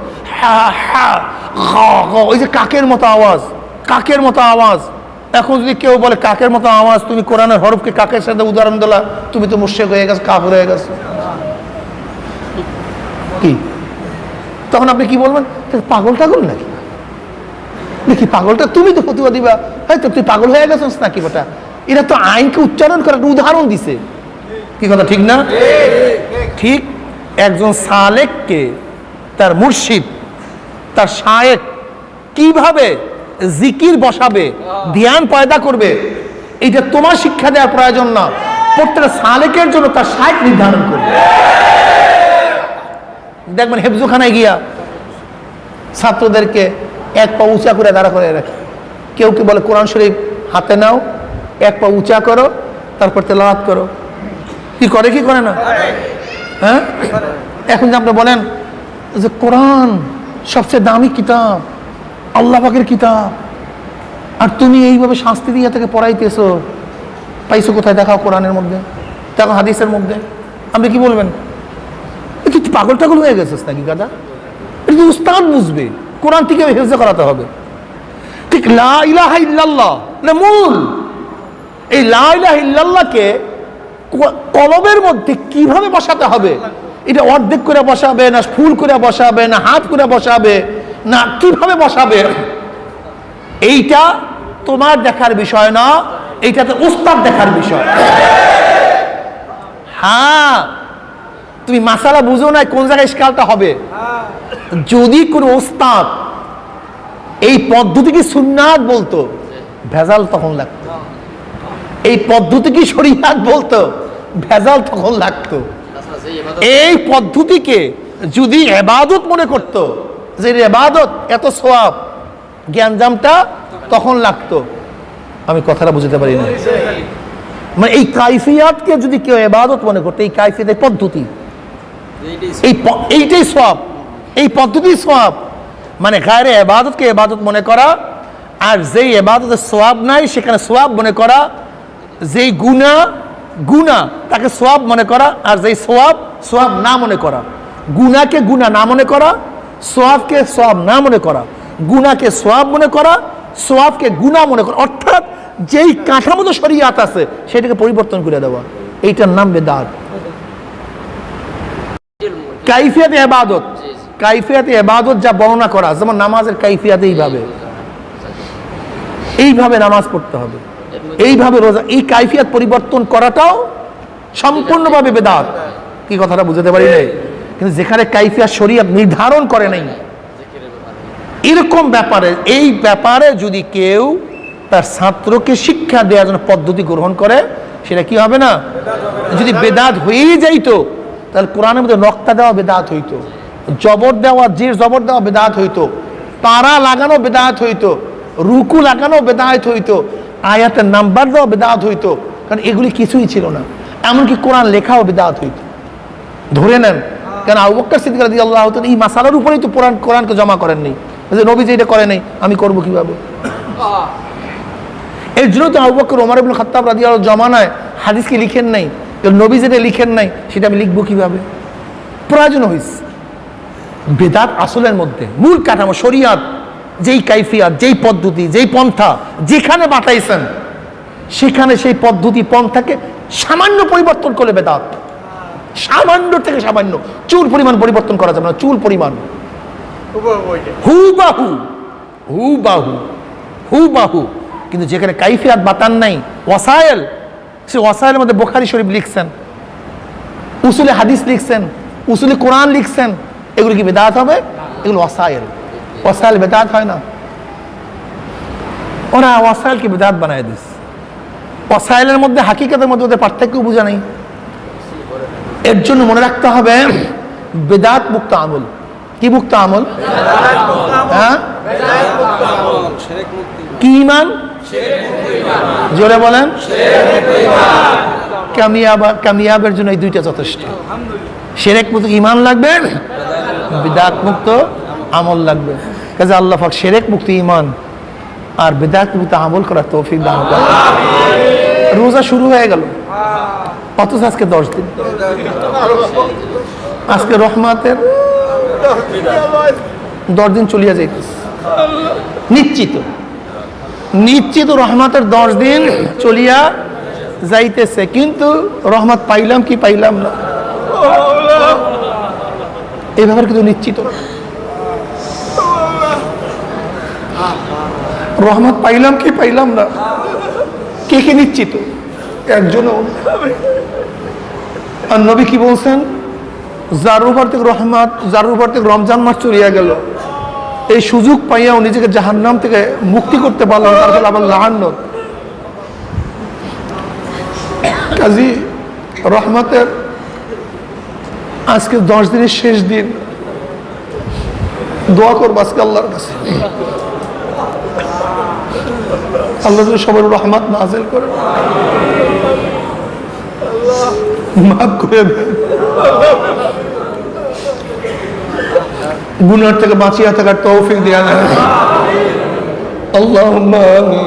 ওই যে কাকের মতো আওয়াজ, কাকের মতো আওয়াজ। এখন যদি কেউ বলে কাকের মতো আওয়াজ, তুমি কোরআনের হরফকে কাকের সাথে উদাহরণ দিলা, তুমি তো মুশরিক হয়ে গেছো, কাফের হয়ে গেছো। কি তখন আপনি কি বলবেন? পাগল টাগল নাকি? দেখি পাগলটা তুমি তো ফতুয়া দিবা, হয়তো তুই পাগল হয়ে গেছিস নাকি? বেটা এরা তো আইনকে উচ্চারণ করার উদাহরণ দিছে। কি কথা ঠিক না? ঠিক একজন সালেককে তার মুর্শিদ, তার শায়েখ কিভাবে জিকির বসাবে, ধ্যান পয়দা করবে, এইটা তোমার শিক্ষা দেওয়ার প্রয়োজন না, প্রত্যেকটা সালেকের জন্য তার শায়েখ নির্ধারণ করবে। দেখবেন হেফজোখানায় গিয়া ছাত্রদেরকে এক পা উঁচা করে দাঁড়া করে রাখে। কেউ কি বলে কোরআন শরীফ হাতে নাও, এক পা উঁচা করো, তারপর তেলাওয়াত করো। কি করে কি করে না? হ্যাঁ, এখন যে আপনি বলেন যে কোরআন সবচেয়ে দামি কিতাব, আল্লাহ পাকের কিতাব, আর তুমি এইভাবে শাস্তি দিয়ে থেকে পড়াইতেছো, পাইছো কোথায়? দেখাও কোরআনের মধ্যে, দেখো হাদিসের মধ্যে। আপনি কি বলবেন? তুই পাগল টাগল হয়ে গেছিস নাকি গাদা? এটা তো উস্তাদ বুঝবে, কোরআন থেকে হেফজ করাতে হবে। ঠিক লা ইলাহা ইল্লাল্লাহ মূল। এই লা ইলাহা ইল্লাল্লাহকে কলবের মধ্যে কিভাবে বসাতে হবে, এটা অর্ধেক করে বসাবে না ফুল করে বসাবে না হাত করে বসাবে না কিভাবে বসাবে, এইটা তোমার দেখার বিষয় না, এইটা তো উস্তাদ দেখার বিষয়। হ্যাঁ, তুমি মাসালা বুঝো না কোন জায়গায় ইশকালটা হবে। যদি কোনো উস্তাদ এই পদ্ধতিকে সুন্নাত বলতো, ভেজাল তখন লাগতো। এই পদ্ধতিকে শরীয়ত বলতো, ভেজাল তখন লাগতো। এই পদ্ধতিকে যদি ইবাদত মনে করতো, যে ইবাদত এত সওয়াব, জ্ঞানজামটা তখন লাগতো। আমি কথাটা বুঝতে পারি না। মানে এই কাইফিয়াতকে যদি কেউ ইবাদত মনে করতো, এই কাইফিয়াত, এই পদ্ধতি, এইটাই সওয়াব, এই পদ্ধতি সওয়াব। মানে গায়রে ইবাদতকে ইবাদত মনে করা, আর যেই ইবাদতের সওয়াব নাই সেখানে সওয়াব মনে করা, যেই গুনাহ তাকে সওয়াব মনে করা, আর যেই সওয়াব না মনে করা। গুনাহকে গুনাহ না মনে করা, সওয়াবকে সওয়াব না মনে করা, গুনাহকে সওয়াব মনে করা, সওয়াবকে গুনাহ মনে করা। অর্থাৎ যেই কাঠামোতে শরীয়ত আছে সেটাকে পরিবর্তন করে দেওয়া, এইটার নাম বেদাত। কাইফিয়াতে ইবাদত, কাইফিয়াতে ইবাদত যা বর্ণনা করা, যেমন নামাজের কাইফিয়াতে এইভাবে নামাজ পড়তে হবে, এইভাবে রোজা, এই কাইফিয়াত পরিবর্তন করাটাও সম্পূর্ণভাবে বেদাত। কি কথাটা বুঝতে পারি নাই? কিন্তু যেখানে কাইফিয়াত শরীয়ত নির্ধারণ করে নাই, এরকম ব্যাপারে, এই ব্যাপারে যদি কেউ তার ছাত্রকে শিক্ষা দেওয়ার জন্য পদ্ধতি গ্রহণ করে, সেটা কি হবে না? যদি বেদাত হয়েই যাইতো তাহলে কোরআনের মধ্যে নক্তা দেওয়া বেদাত হইতো, জবর দেওয়া, জের জবর দেওয়া বেদাত হইতো, তারা লাগানো বেদাত হইতো, রুকু লাগানো বেদাত হইতো, আয়াতের নাম্বার দেওয়া বেদাত হইতো। কারণ এগুলি কিছুই ছিল না। এমনকি কোরআন লেখাও বেদাত হইতো। ধরে নেন, কেন আবু বকর সিদ্দিক রাদিয়াল্লাহু তাআলা এই মাসালার উপরেই তো কোরআনকে জমা করেননি। নবী যে এটা করে নাই, আমি করবো কিভাবে? এর জন্য তো আবু বকর ওমর ইবনে খাত্তাব রাদিয়াল্লাহু জমানায় হাদিসকে লিখেন নাই। নবী যেটা লিখেন নাই সেটা আমি লিখবো কিভাবে? প্রয়োজন হয়েছে। বেদাত আসলের মধ্যে মূল কাঠামো শরিয়াত, যেই কাইফিয়াত, যেই পদ্ধতি, যেই পন্থা যেখানে বাতাইছেন সেখানে সেই পদ্ধতি পন্থাকে সামান্য পরিবর্তন করলে বেদাত। সামান্য থেকে সামান্য, চুল পরিমাণ পরিবর্তন করা যাবে না, চুল পরিমাণ, হুবাহু হুবাহু হুবাহু। কিন্তু যেখানে কাইফিয়াত বাতান নাই, ওয়াসায়েল, সে ওয়াসায়েলের মধ্যে বুখারী শরীফ লিখছেন, উসুলে হাদিস লিখছেন, উসুলে কোরআন লিখছেন, এগুলো কি বেদাত হবে? এগুলো ওয়াসায়েল। ওয়াসায়েল বেদাত হয় না। ওরা ওয়াসায়েলকে বেদাত বানায় দিস। ওয়াসায়েলের মধ্যে হাকিকতের মধ্যে ওদের পার্থক্য বোঝা নেই। এর জন্য মনে রাখতে হবে বেদাত মুক্ত আমল। কি মুক্ত আমল? হ্যাঁ, কি ঈমান? জোরে বলেন। কামিয়াবের জন্য এই দুইটা যথেষ্ট। শিরক মুক্ত ঈমান লাগবে, বিদআত মুক্ত আমল লাগবে। কাজে আল্লাহ পাক শিরক মুক্ত ঈমান আর বিদআত মুক্ত আমল করার তৌফিক দান করেন। রোজা শুরু হয়ে গেল, অথচ আজকে 10 দিন। আজকে রহমাতের 10 দিন চলিয়া যাইতেছে। নিশ্চিত নিশ্চিত রহমতের 10 দিন চলিয়া যাইতেছে, কিন্তু রহমত পাইলাম কি পাইলাম না এই ব্যাপারে কিন্তু নিশ্চিত। রহমত পাইলাম কি পাইলাম না কে কে নিশ্চিত? একজনও। আর নবী কি বলছেন? যার উপর থেকে রহমত, যার উপর থেকে রমজান মাস চলিয়া গেল, এই সুযোগ পাইয়াও নিজেকে জাহান্নাম থেকে মুক্তি করতে পারলাম, তারপর আবার লাআনত। কাজী রহমতের আজকে 10 দিনের শেষ দিন, দোয়া করবো আজকে আল্লাহর কাছে, আল্লাহ যদি সবার রহমত নাযিল করে, মাফ করে দেন, গুনাহ থেকে বাঁচিয়ে থাকার তৌফিক দেয়া। আল্লাহুম্মা আমিন।